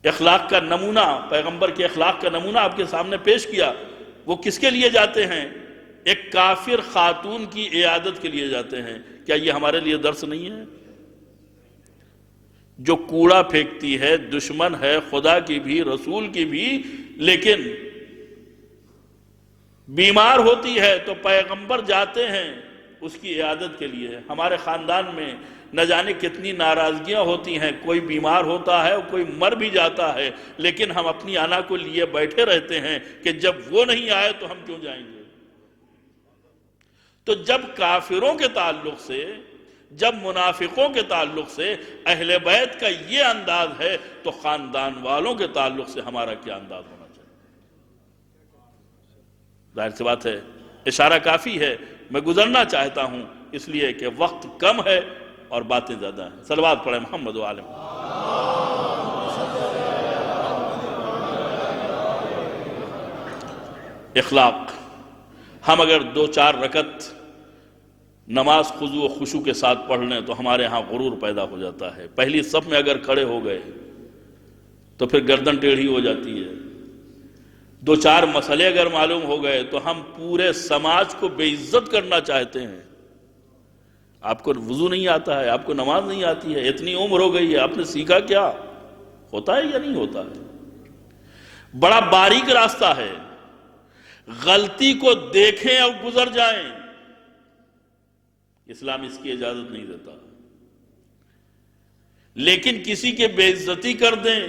اخلاق کا نمونہ، پیغمبر کے اخلاق کا نمونہ آپ کے سامنے پیش کیا۔ وہ کس کے لیے جاتے ہیں؟ ایک کافر خاتون کی عیادت کے لیے جاتے ہیں۔ کیا یہ ہمارے لیے درس نہیں ہے؟ جو کوڑا پھینکتی ہے، دشمن ہے خدا کی بھی رسول کی بھی، لیکن بیمار ہوتی ہے تو پیغمبر جاتے ہیں اس کی عیادت کے لیے۔ ہمارے خاندان میں نہ جانے کتنی ناراضگیاں ہوتی ہیں، کوئی بیمار ہوتا ہے کوئی مر بھی جاتا ہے، لیکن ہم اپنی انا کو لیے بیٹھے رہتے ہیں کہ جب وہ نہیں آئے تو ہم کیوں جائیں گے۔ تو جب کافروں کے تعلق سے، جب منافقوں کے تعلق سے اہل بیت کا یہ انداز ہے تو خاندان والوں کے تعلق سے ہمارا کیا انداز ہونا چاہیے؟ ظاہر سی بات ہے، اشارہ کافی ہے، میں گزرنا چاہتا ہوں اس لیے کہ وقت کم ہے اور باتیں زیادہ ہیں۔ صلوات پڑھیں محمد وآلہ۔ اخلاق، ہم اگر 2-4 رکعت نماز خضوع و خشوع کے ساتھ پڑھ لیں تو ہمارے ہاں غرور پیدا ہو جاتا ہے۔ پہلی صف میں اگر کھڑے ہو گئے تو پھر گردن ٹیڑھی ہو جاتی ہے۔ 2-4 مسئلے اگر معلوم ہو گئے تو ہم پورے سماج کو بے عزت کرنا چاہتے ہیں۔ آپ کو وضو نہیں آتا ہے، آپ کو نماز نہیں آتی ہے، اتنی عمر ہو گئی ہے، آپ نے سیکھا کیا؟ ہوتا ہے یا نہیں ہوتا ہے؟ بڑا باریک راستہ ہے، غلطی کو دیکھیں اور گزر جائیں، اسلام اس کی اجازت نہیں دیتا، لیکن کسی کے بے عزتی کر دیں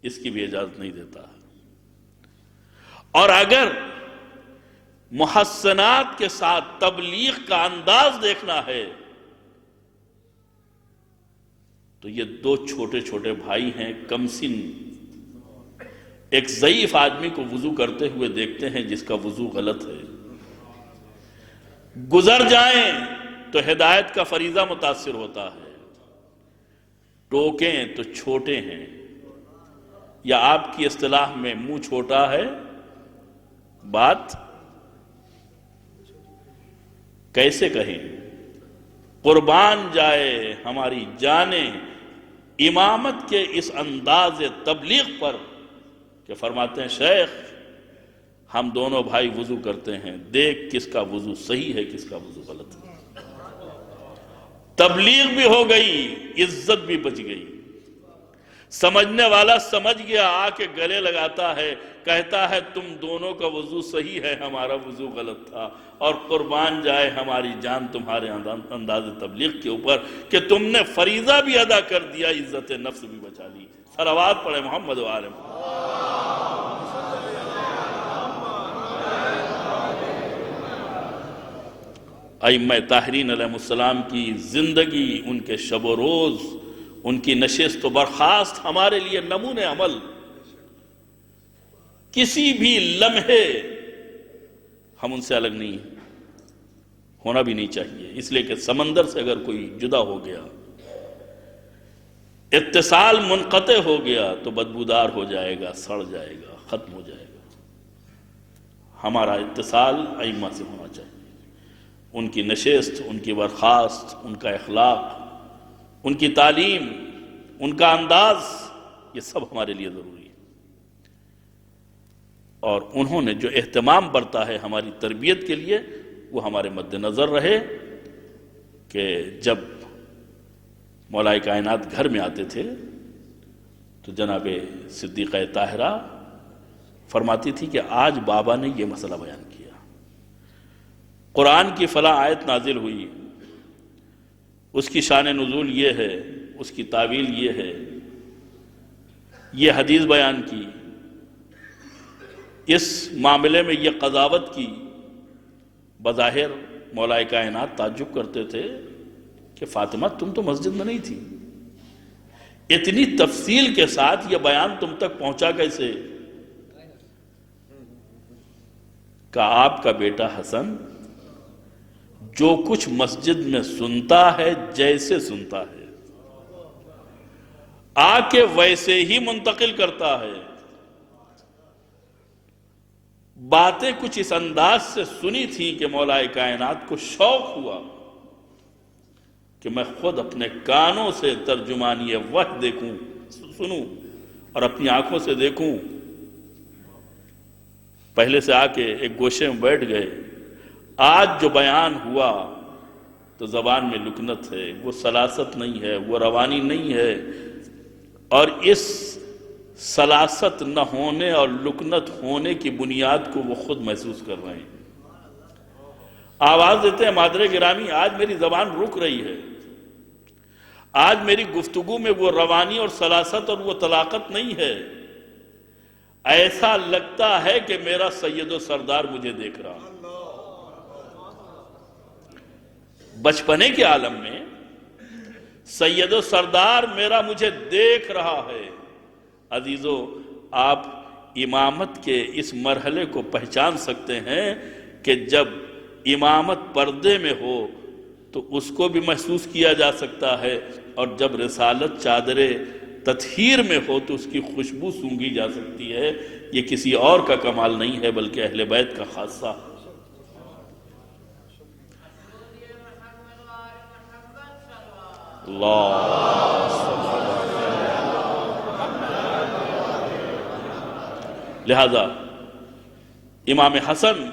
اس کی بھی اجازت نہیں دیتا۔ اور اگر محسنات کے ساتھ تبلیغ کا انداز دیکھنا ہے تو یہ دو چھوٹے چھوٹے بھائی ہیں کم سن، ایک ضعیف آدمی کو وضو کرتے ہوئے دیکھتے ہیں جس کا وضو غلط ہے، گزر جائیں تو ہدایت کا فریضہ متاثر ہوتا ہے، ٹوکیں تو چھوٹے ہیں، یا آپ کی اصطلاح میں منہ چھوٹا ہے بات کیسے کہیں؟ قربان جائے ہماری جانیں امامت کے اس انداز تبلیغ پر کہ فرماتے ہیں شیخ ہم دونوں بھائی وضو کرتے ہیں، دیکھ کس کا وضو صحیح ہے کس کا وضو غلط ہے۔ تبلیغ بھی ہو گئی، عزت بھی بچ گئی، سمجھنے والا سمجھ گیا، آ کے گلے لگاتا ہے، کہتا ہے تم دونوں کا وضو صحیح ہے ہمارا وضو غلط تھا، اور قربان جائے ہماری جان تمہارے انداز تبلیغ کے اوپر کہ تم نے فریضہ بھی ادا کر دیا، عزت نفس بھی بچا لی۔ صلوات پڑھے محمد و آل محمد۔ ائمہ طاہرین علیہ السلام کی زندگی، ان کے شب و روز، ان کی نشست و برخاست ہمارے لیے نمونِ عمل، کسی بھی لمحے ہم ان سے الگ نہیں ہونا بھی نہیں چاہیے، اس لیے کہ سمندر سے اگر کوئی جدا ہو گیا، اتصال منقطع ہو گیا تو بدبودار ہو جائے گا، سڑ جائے گا، ختم ہو جائے گا۔ ہمارا اتصال ائمہ سے ہونا چاہیے، ان کی نشست، ان کی برخاست، ان کا اخلاق، ان کی تعلیم، ان کا انداز، یہ سب ہمارے لیے ضروری ہے۔ اور انہوں نے جو اہتمام برتا ہے ہماری تربیت کے لیے وہ ہمارے مد نظر رہے کہ جب مولا کائنات گھر میں آتے تھے تو جناب صدیقہ طاہرہ فرماتی تھی کہ آج بابا نے یہ مسئلہ بیان کیا، قرآن کی فلاں آیت نازل ہوئی، اس کی شان نزول یہ ہے، اس کی تعویل یہ ہے، یہ حدیث بیان کی، اس معاملے میں یہ قضاوت کی۔ بظاہر مولا کائنات تعجب کرتے تھے کہ فاطمہ تم تو مسجد میں نہیں تھی، اتنی تفصیل کے ساتھ یہ بیان تم تک پہنچا کیسے؟ کہ آپ کا بیٹا حسن جو کچھ مسجد میں سنتا ہے جیسے سنتا ہے آ کے ویسے ہی منتقل کرتا ہے، باتیں کچھ اس انداز سے سنی تھی کہ مولا کائنات کو شوق ہوا کہ میں خود اپنے کانوں سے ترجمانی وحی دیکھوں، سنوں اور اپنی آنکھوں سے دیکھوں۔ پہلے سے آ کے ایک گوشے میں بیٹھ گئے، آج جو بیان ہوا تو زبان میں لکنت ہے، وہ سلاست نہیں ہے، وہ روانی نہیں ہے، اور اس سلاست نہ ہونے اور لکنت ہونے کی بنیاد کو وہ خود محسوس کر رہے ہیں۔ آواز دیتے ہیں مادر گرامی آج میری زبان رک رہی ہے، آج میری گفتگو میں وہ روانی اور سلاست اور وہ طلاقت نہیں ہے، ایسا لگتا ہے کہ میرا سید و سردار مجھے دیکھ رہا۔ بچپنے کے عالم میں سید و سردار میرا مجھے دیکھ رہا ہے۔ عزیزو آپ امامت کے اس مرحلے کو پہچان سکتے ہیں کہ جب امامت پردے میں ہو تو اس کو بھی محسوس کیا جا سکتا ہے، اور جب رسالت چادر تطہیر میں ہو تو اس کی خوشبو سونگھی جا سکتی ہے۔ یہ کسی اور کا کمال نہیں ہے بلکہ اہل بیت کا خاصہ۔ لہذا امام حسن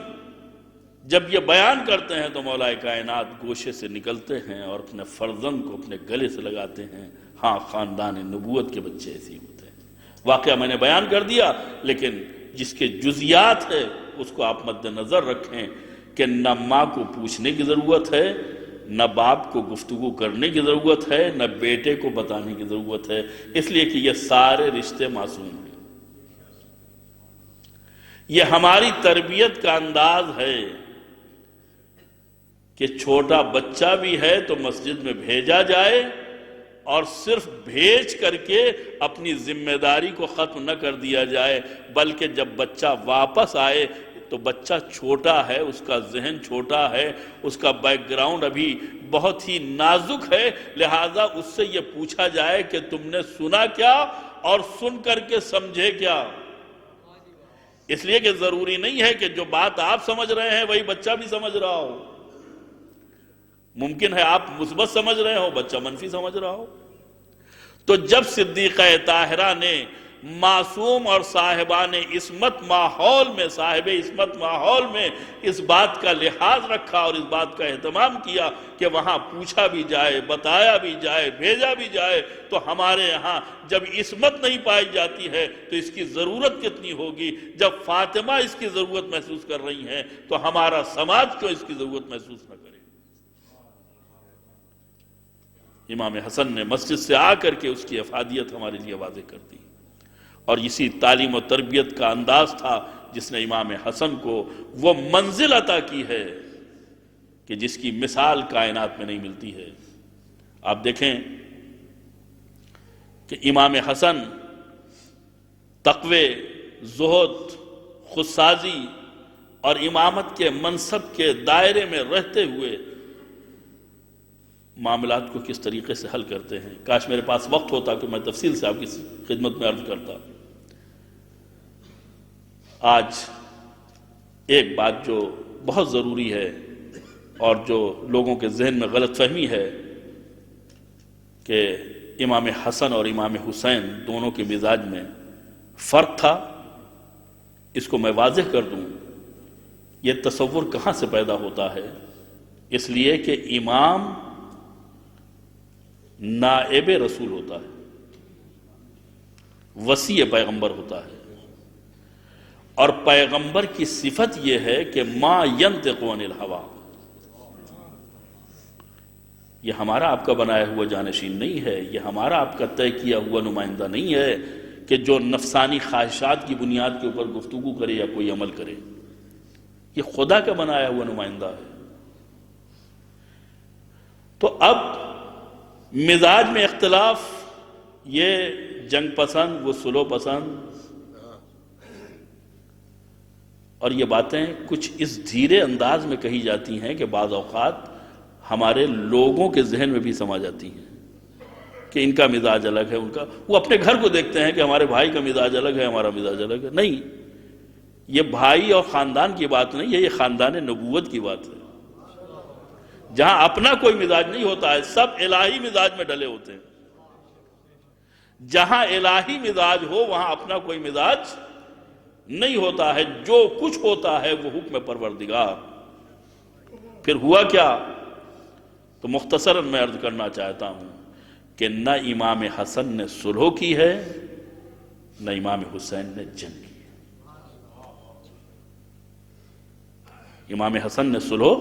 جب یہ بیان کرتے ہیں تو مولا کائنات گوشے سے نکلتے ہیں اور اپنے فرزند کو اپنے گلے سے لگاتے ہیں۔ ہاں خاندان نبوت کے بچے ایسے ہی ہوتے ہیں۔ واقعہ میں نے بیان کر دیا، لیکن جس کے جزیات ہے اس کو آپ مد نظر رکھیں کہ نہ ماں کو پوچھنے کی ضرورت ہے، نہ باپ کو گفتگو کرنے کی ضرورت ہے، نہ بیٹے کو بتانے کی ضرورت ہے، اس لیے کہ یہ سارے رشتے معصوم ہیں۔ یہ ہماری تربیت کا انداز ہے کہ چھوٹا بچہ بھی ہے تو مسجد میں بھیجا جائے، اور صرف بھیج کر کے اپنی ذمہ داری کو ختم نہ کر دیا جائے، بلکہ جب بچہ واپس آئے تو بچہ چھوٹا ہے، اس کا ذہن چھوٹا ہے، اس کا بیک گراؤنڈ ابھی بہت ہی نازک ہے، لہٰذا اس سے یہ پوچھا جائے کہ تم نے سنا کیا اور سن کر کے سمجھے کیا۔ اس لیے کہ ضروری نہیں ہے کہ جو بات آپ سمجھ رہے ہیں وہی بچہ بھی سمجھ رہا ہو۔ ممکن ہے آپ مثبت سمجھ رہے ہو، بچہ منفی سمجھ رہا ہو۔ تو جب صدیقہ طاہرہ نے معصوم اور صاحب عصمت ماحول میں اس بات کا لحاظ رکھا اور اس بات کا اہتمام کیا کہ وہاں پوچھا بھی جائے، بتایا بھی جائے، بھیجا بھی جائے، تو ہمارے یہاں جب عصمت نہیں پائی جاتی ہے تو اس کی ضرورت کتنی ہوگی؟ جب فاطمہ اس کی ضرورت محسوس کر رہی ہیں تو ہمارا سماج کیوں اس کی ضرورت محسوس نہ کرے؟ امام حسن نے مسجد سے آ کر کے اس کی افادیت ہمارے لیے واضح کر دی، اور اسی تعلیم و تربیت کا انداز تھا جس نے امام حسن کو وہ منزل عطا کی ہے کہ جس کی مثال کائنات میں نہیں ملتی ہے۔ آپ دیکھیں کہ امام حسن تقوی، زہد، خودسازی اور امامت کے منصب کے دائرے میں رہتے ہوئے معاملات کو کس طریقے سے حل کرتے ہیں۔ کاش میرے پاس وقت ہوتا کہ میں تفصیل سے آپ کی خدمت میں عرض کرتا۔ آج ایک بات جو بہت ضروری ہے اور جو لوگوں کے ذہن میں غلط فہمی ہے کہ امام حسن اور امام حسین دونوں کے مزاج میں فرق تھا، اس کو میں واضح کر دوں۔ یہ تصور کہاں سے پیدا ہوتا ہے؟ اس لیے کہ امام نائب رسول ہوتا ہے، وصی پیغمبر ہوتا ہے، اور پیغمبر کی صفت یہ ہے کہ ما ینطق عن الہویٰ۔ یہ ہمارا آپ کا بنایا ہوا جانشین نہیں ہے، یہ ہمارا آپ کا طے کیا ہوا نمائندہ نہیں ہے کہ جو نفسانی خواہشات کی بنیاد کے اوپر گفتگو کرے یا کوئی عمل کرے۔ یہ خدا کا بنایا ہوا نمائندہ ہے۔ تو اب مزاج میں اختلاف، یہ جنگ پسند، وہ صلح پسند، اور یہ باتیں کچھ اس دھیرے انداز میں کہی جاتی ہیں کہ بعض اوقات ہمارے لوگوں کے ذہن میں بھی سما جاتی ہیں کہ ان کا مزاج الگ ہے، ان کا، وہ اپنے گھر کو دیکھتے ہیں کہ ہمارے بھائی کا مزاج الگ ہے، ہمارا مزاج الگ ہے۔ نہیں، یہ بھائی اور خاندان کی بات نہیں ہے، یہ خاندان نبوت کی بات ہے، جہاں اپنا کوئی مزاج نہیں ہوتا ہے، سب الہی مزاج میں ڈلے ہوتے ہیں۔ جہاں الہی مزاج ہو وہاں اپنا کوئی مزاج نہیں ہوتا ہے، جو کچھ ہوتا ہے وہ حکم پروردگار۔ پھر ہوا کیا؟ تو مختصراً میں عرض کرنا چاہتا ہوں کہ نہ امام حسن نے صلح کی ہے، نہ امام حسین نے جنگ کی ہے۔ امام حسن نے صلح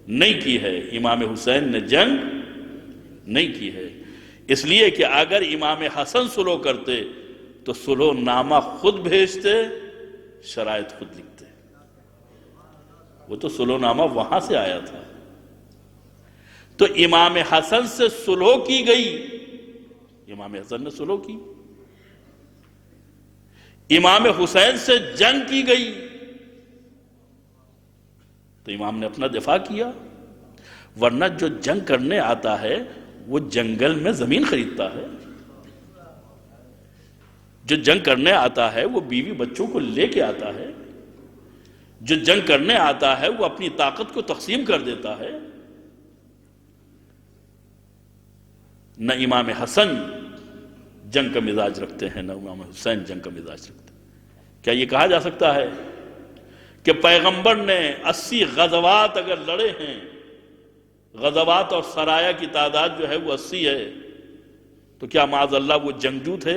نہیں کی ہے، امام حسین نے جنگ نہیں کی ہے، اس لیے کہ اگر امام حسن صلح کرتے تو صلح نامہ خود بھیجتے، شرائط خود لکھتے۔ وہ تو صلح نامہ وہاں سے آیا تھا۔ تو امام حسن سے صلح کی گئی، امام حسن نے صلح کی۔ امام حسین سے جنگ کی گئی تو امام نے اپنا دفاع کیا، ورنہ جو جنگ کرنے آتا ہے وہ جنگل میں زمین خریدتا ہے، جو جنگ کرنے آتا ہے وہ بیوی بچوں کو لے کے آتا ہے، جو جنگ کرنے آتا ہے وہ اپنی طاقت کو تقسیم کر دیتا ہے۔ نہ امام حسن جنگ کا مزاج رکھتے ہیں، نہ امام حسین جنگ کا مزاج رکھتے ہیں۔ کیا یہ کہا جا سکتا ہے کہ پیغمبر نے 80 غزوات اگر لڑے ہیں، غزوات اور سرایا کی تعداد جو ہے وہ 80 ہے، تو کیا معاذ اللہ وہ جنگجو تھے؟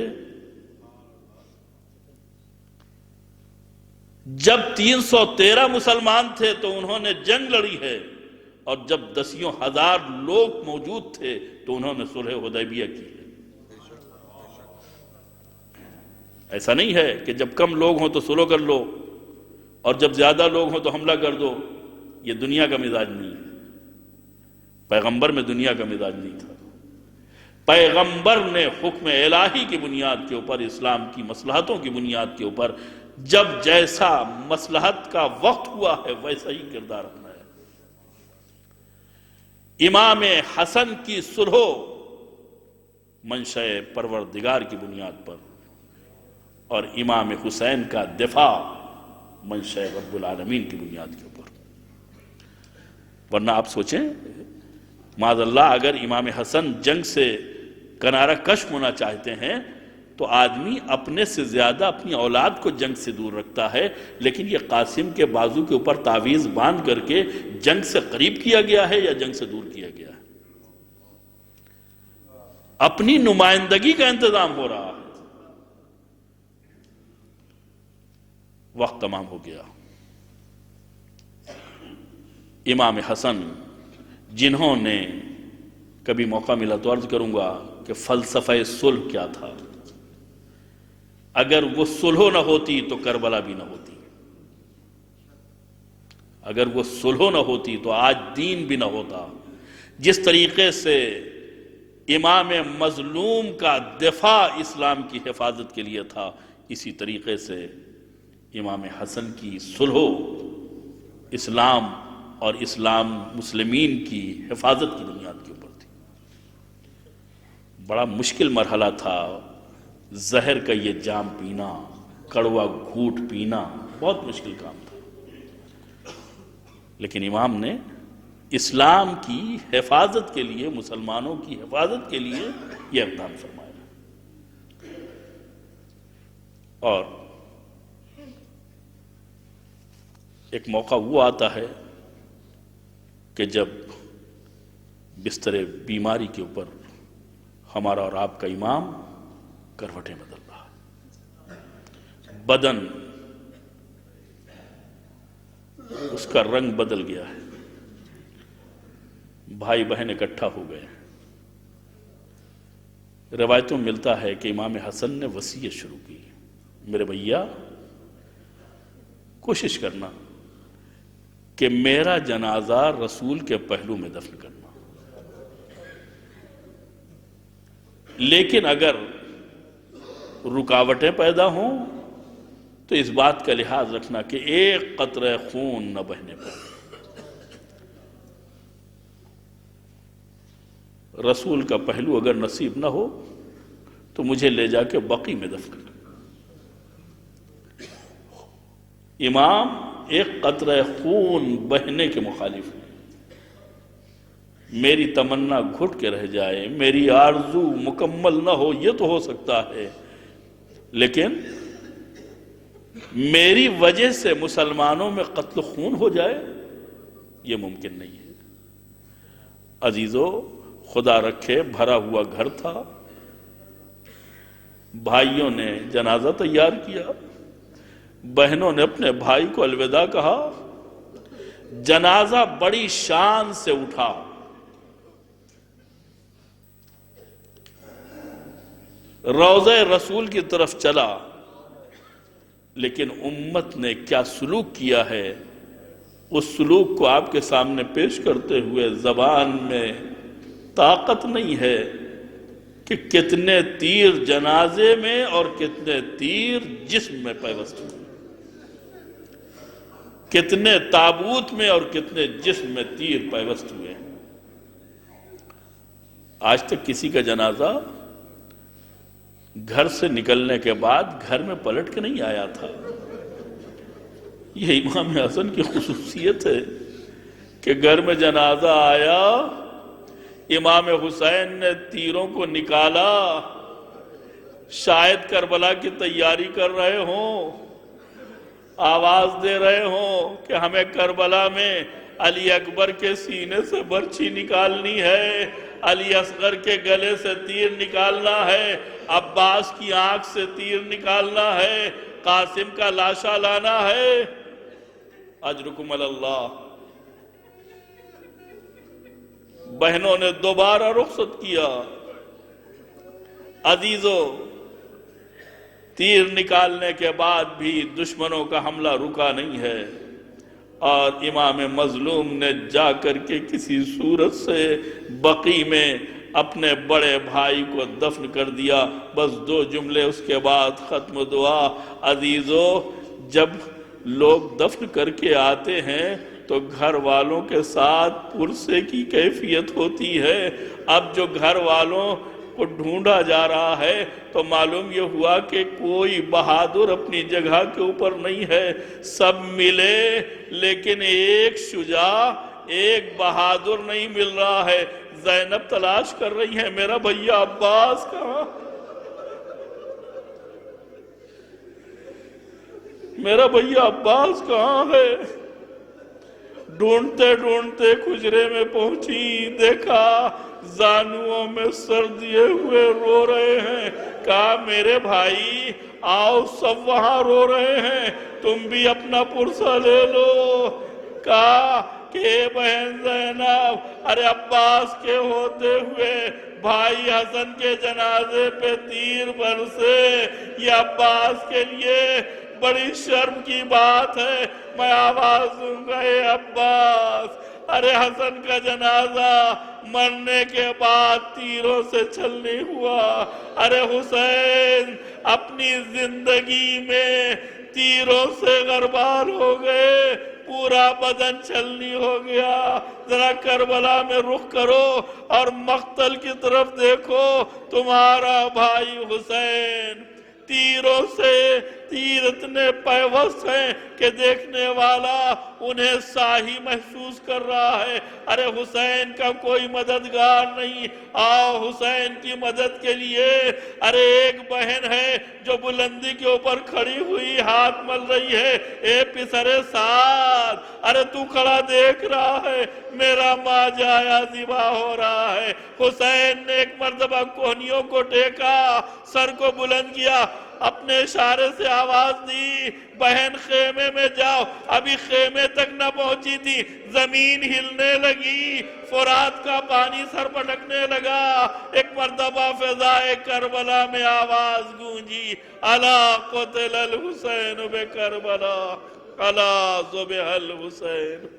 جب 313 مسلمان تھے تو انہوں نے جنگ لڑی ہے، اور جب 10,000 لوگ موجود تھے تو انہوں نے صلح حدیبیہ کی ہے۔ ایسا نہیں ہے کہ جب کم لوگ ہوں تو صلح کر لو اور جب زیادہ لوگ ہوں تو حملہ کر دو۔ یہ دنیا کا مزاج نہیں ہے، پیغمبر میں دنیا کا مزاج نہیں تھا۔ پیغمبر نے حکم الہی کی بنیاد کے اوپر، اسلام کی مصلحتوں کی بنیاد کے اوپر، جب جیسا مصلحت کا وقت ہوا ہے ویسا ہی کردار اپنا ہے۔ امام حسن کی صلح منشأ پروردگار کی بنیاد پر، اور امام حسین کا دفاع منشأ رب العالمین کی بنیاد کے اوپر۔ ورنہ آپ سوچیں، معاذ اللہ اگر امام حسن جنگ سے کنارہ کش ہونا چاہتے ہیں تو آدمی اپنے سے زیادہ اپنی اولاد کو جنگ سے دور رکھتا ہے، لیکن یہ قاسم کے بازو کے اوپر تعویذ باندھ کر کے جنگ سے قریب کیا گیا ہے یا جنگ سے دور کیا گیا ہے؟ اپنی نمائندگی کا انتظام ہو رہا ہے۔ وقت تمام ہو گیا۔ امام حسن جنہوں نے، کبھی موقع ملا تو عرض کروں گا کہ فلسفہ صلح کیا تھا، اگر وہ صلح نہ ہوتی تو کربلا بھی نہ ہوتی، اگر وہ صلح نہ ہوتی تو آج دین بھی نہ ہوتا۔ جس طریقے سے امام مظلوم کا دفاع اسلام کی حفاظت کے لیے تھا، اسی طریقے سے امام حسن کی صلح اسلام اور اسلام مسلمین کی حفاظت کی بنیاد کے اوپر تھی۔ بڑا مشکل مرحلہ تھا، زہر کا یہ جام پینا، کڑوا گھوٹ پینا، بہت مشکل کام تھا، لیکن امام نے اسلام کی حفاظت کے لیے، مسلمانوں کی حفاظت کے لیے یہ اقدام فرمایا۔ اور ایک موقع وہ آتا ہے کہ جب بستر بیماری کے اوپر ہمارا اور آپ کا امام کروٹیں بدل رہا ہے، بدن اس کا رنگ بدل گیا ہے، بھائی بہن اکٹھا ہو گئے۔ روایتوں میں ملتا ہے کہ امام حسن نے وصیت شروع کی، میرے بھیا کوشش کرنا کہ میرا جنازہ رسول کے پہلو میں دفن کرنا، لیکن اگر رکاوٹیں پیدا ہوں تو اس بات کا لحاظ رکھنا کہ ایک قطرہ خون نہ بہنے پائے۔ رسول کا پہلو اگر نصیب نہ ہو تو مجھے لے جا کے بقی میں دفن کرنا۔ امام ایک قطرہ خون بہنے کے مخالف ہیں۔ میری تمنا گھٹ کے رہ جائے، میری آرزو مکمل نہ ہو، یہ تو ہو سکتا ہے، لیکن میری وجہ سے مسلمانوں میں قتل خون ہو جائے یہ ممکن نہیں ہے۔ عزیزو، خدا رکھے بھرا ہوا گھر تھا، بھائیوں نے جنازہ تیار کیا، بہنوں نے اپنے بھائی کو الوداع کہا، جنازہ بڑی شان سے اٹھا، روضہ رسول کی طرف چلا، لیکن امت نے کیا سلوک کیا ہے اس سلوک کو آپ کے سامنے پیش کرتے ہوئے زبان میں طاقت نہیں ہے کہ کتنے تیر جنازے میں اور کتنے تیر جسم میں پیوست ہوئے، کتنے تابوت میں اور کتنے جسم میں تیر پیوست ہوئے۔ آج تک کسی کا جنازہ گھر سے نکلنے کے بعد گھر میں پلٹ کے نہیں آیا تھا۔ یہ امام حسن کی خصوصیت ہے کہ گھر میں جنازہ آیا، امام حسین نے تیروں کو نکالا، شاید کربلا کی تیاری کر رہے ہوں، آواز دے رہے ہوں کہ ہمیں کربلا میں علی اکبر کے سینے سے برچھی نکالنی ہے، علی اصغر کے گلے سے تیر نکالنا ہے، عباس کی آنکھ سے تیر نکالنا ہے، قاسم کا لاشا لانا ہے، اجرکم علی اللہ۔ بہنوں نے دوبارہ رخصت کیا۔ عزیزو، تیر نکالنے کے بعد بھی دشمنوں کا حملہ رکا نہیں ہے، اور امام مظلوم نے جا کر کے کسی صورت سے بقیع میں اپنے بڑے بھائی کو دفن کر دیا۔ بس 2 جملے اس کے بعد ختم دعا۔ عزیزو، جب لوگ دفن کر کے آتے ہیں تو گھر والوں کے ساتھ پرسے کی کیفیت ہوتی ہے۔ اب جو گھر والوں کو ڈھونڈا جا رہا ہے تو معلوم یہ ہوا کہ کوئی بہادر اپنی جگہ کے اوپر نہیں ہے، سب ملے لیکن ایک شجاع، ایک بہادر نہیں مل رہا ہے۔ زینب تلاش کر رہی ہے، میرا بھیا عباس کہاں، میرا بھیا عباس کہاں ہے؟ ڈھونڈتے ڈھونڈتے حجرے میں پہنچی، دیکھا زانوؤں میں سر دیے ہوئے رو رہے ہیں۔ کہا میرے بھائی آؤ، سب وہاں رو رہے ہیں، تم بھی اپنا پرسہ لے لو۔ کہا کہ بہن زینب، ارے عباس کے ہوتے ہوئے بھائی حسن کے جنازے پہ تیر برسے، یہ عباس کے لیے بڑی شرم کی بات ہے، میں آواز دوں گا اے عباس۔ ارے حسن کا جنازہ مرنے کے بعد تیروں سے چھلنی ہوا، ارے حسین اپنی زندگی میں تیروں سے غربال ہو گئے، پورا بدن چھلنی ہو گیا۔ ذرا کربلا میں رخ کرو اور مقتل کی طرف دیکھو، تمہارا بھائی حسین تیروں سے تیر اتنے پیوست ہیں کہ دیکھنے والا انہیں ساہی محسوس کر رہا ہے۔ ارے حسین کا کوئی مددگار نہیں، آؤ حسین کی مدد کے لیے۔ ارے ایک بہن ہے جو بلندی کے اوپر کھڑی ہوئی ہاتھ مل رہی ہے، اے پسرے سعد، ارے تو کھڑا دیکھ رہا ہے میرا ماں جایا ذبح ہو رہا ہے۔ حسین نے ایک مرتبہ کوہنیوں کو ٹیکا، سر کو بلند کیا، اپنے اشارے سے آواز دی، بہن خیمے میں جاؤ۔ ابھی خیمے تک نہ پہنچی تھی، زمین ہلنے لگی، فرات کا پانی سر پٹکنے لگا۔ ایک مرتبہ فضائے کربلا میں آواز گونجی، الا قتل الحسین بکربلا، الا ذبح الحسین۔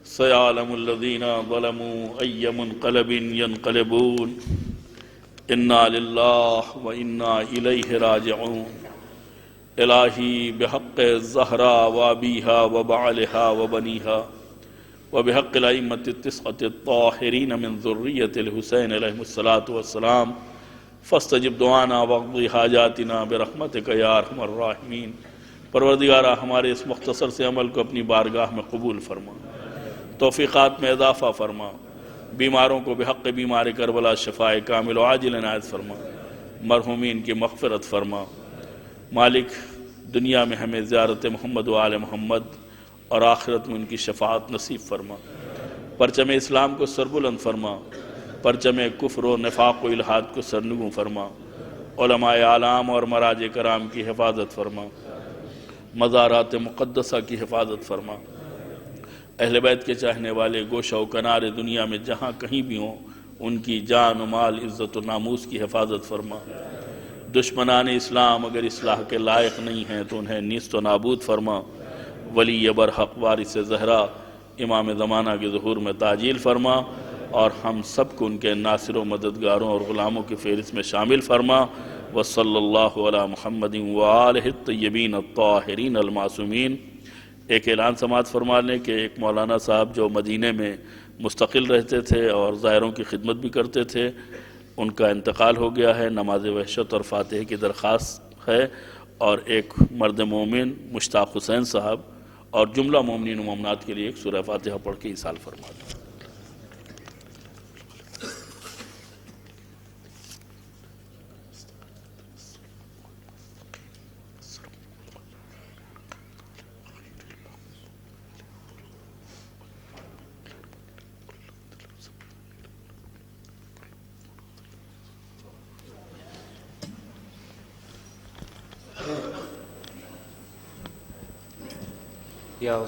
سيعلم الذين ظلموا أي منقلب ينقلبون إنا لله وإنا إليه راجعون۔ إلهي بحق الزهراء وأبيها وبعلها وبنيها وبحق الأئمة التسعة الطاهرين من ذرية الحسين عليهم الصلاة والسلام فاستجب دعانا واقض حاجاتنا برحمتك يا أرحم الراحمين۔ پروردگارہ ہمارے اس مختصر سے عمل کو اپنی بارگاہ میں قبول فرما، توفیقات میں اضافہ فرما، بیماروں کو بحق بیمار کربلا شفاء کامل و عاجل عنایت فرما، مرحومین کی مغفرت فرما۔ مالک، دنیا میں ہمیں زیارت محمد و آل محمد اور آخرت میں ان کی شفاعت نصیب فرما۔ پرچم اسلام کو سربلند فرما، پرچم کفر و نفاق و الحاد کو سرنگوں فرما، علماء اعلام اور مراج کرام کی حفاظت فرما، مزارات مقدسہ کی حفاظت فرما۔ اہل بیت کے چاہنے والے گوشہ و کنارے دنیا میں جہاں کہیں بھی ہوں، ان کی جان و مال، عزت و ناموس کی حفاظت فرما۔ دشمنان اسلام اگر اصلاح کے لائق نہیں ہیں تو انہیں نیست و نابود فرما۔ ولی برحق وارث زہرا امام زمانہ کے ظہور میں تعجیل فرما، اور ہم سب کو ان کے ناصر و مددگاروں اور غلاموں کی فہرست میں شامل فرما۔ وصلی اللہ علی محمد وآلہ الطیبین الطاہرین المعصومین۔ ایک اعلان سماعت فرما لیں کہ ایک مولانا صاحب جو مدینے میں مستقل رہتے تھے اور زائروں کی خدمت بھی کرتے تھے، ان کا انتقال ہو گیا ہے۔ نماز وحشت اور فاتحہ کی درخواست ہے، اور ایک مرد مومن مشتاق حسین صاحب اور جملہ مومنین و مومنات کے لیے ایک سورہ فاتحہ پڑھ کے ایصال فرما دیں۔ یا